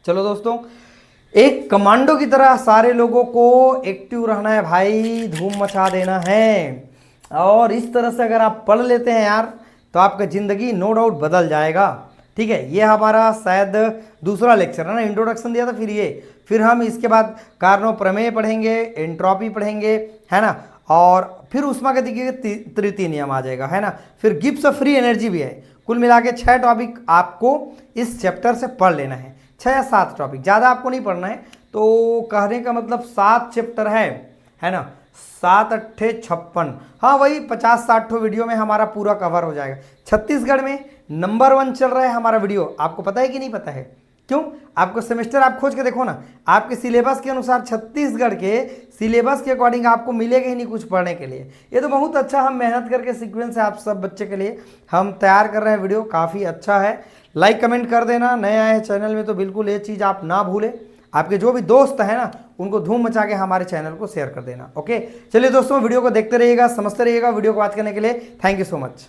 चलो दोस्तों, एक कमांडो की तरह सारे लोगों को एक्टिव रहना है भाई, धूम मचा देना है। और इस तरह से अगर आप पढ़ लेते हैं यार, तो आपका ज़िंदगी नो डाउट बदल जाएगा। ठीक है, ये हमारा शायद दूसरा लेक्चर है ना, इंट्रोडक्शन दिया था, फिर हम इसके बाद कार्नो प्रमेय पढ़ेंगे, एंट्रोपी पढ़ेंगे, है ना, और फिर ऊष्मागतिकी के तृतीय नियम आ जाएगा, है ना। फिर गिब्स फ्री एनर्जी भी है। कुल मिला के 6 टॉपिक आपको इस चैप्टर से पढ़ लेना है, 6 या 7 टॉपिक, ज़्यादा आपको नहीं पढ़ना है। तो कहने का मतलब 7 चैप्टर है ना, 7 अट्ठे 56, हाँ वही 50-60 वीडियो में हमारा पूरा कवर हो जाएगा। छत्तीसगढ़ में नंबर 1 चल रहा है हमारा वीडियो, आपको पता है कि नहीं पता है? क्यों? आपको सेमेस्टर आप खोज के देखो ना, आपके सिलेबस के अनुसार छत्तीसगढ़ के सिलेबस के अकॉर्डिंग आपको मिलेगा ही नहीं कुछ पढ़ने के लिए। ये तो बहुत अच्छा हम मेहनत करके सीक्वेंस है आप सब बच्चे के लिए हम तैयार कर रहे हैं, वीडियो काफ़ी अच्छा है। लाइक कमेंट कर देना, नए आए हैं चैनल में तो बिल्कुल ये चीज़ आप ना भूलें। आपके जो भी दोस्त हैं ना, उनको धूम मचा के हमारे चैनल को शेयर कर देना। ओके, चलिए दोस्तों, वीडियो को देखते रहिएगा, समझते रहिएगा। वीडियो को वॉच करने के लिए थैंक यू सो मच।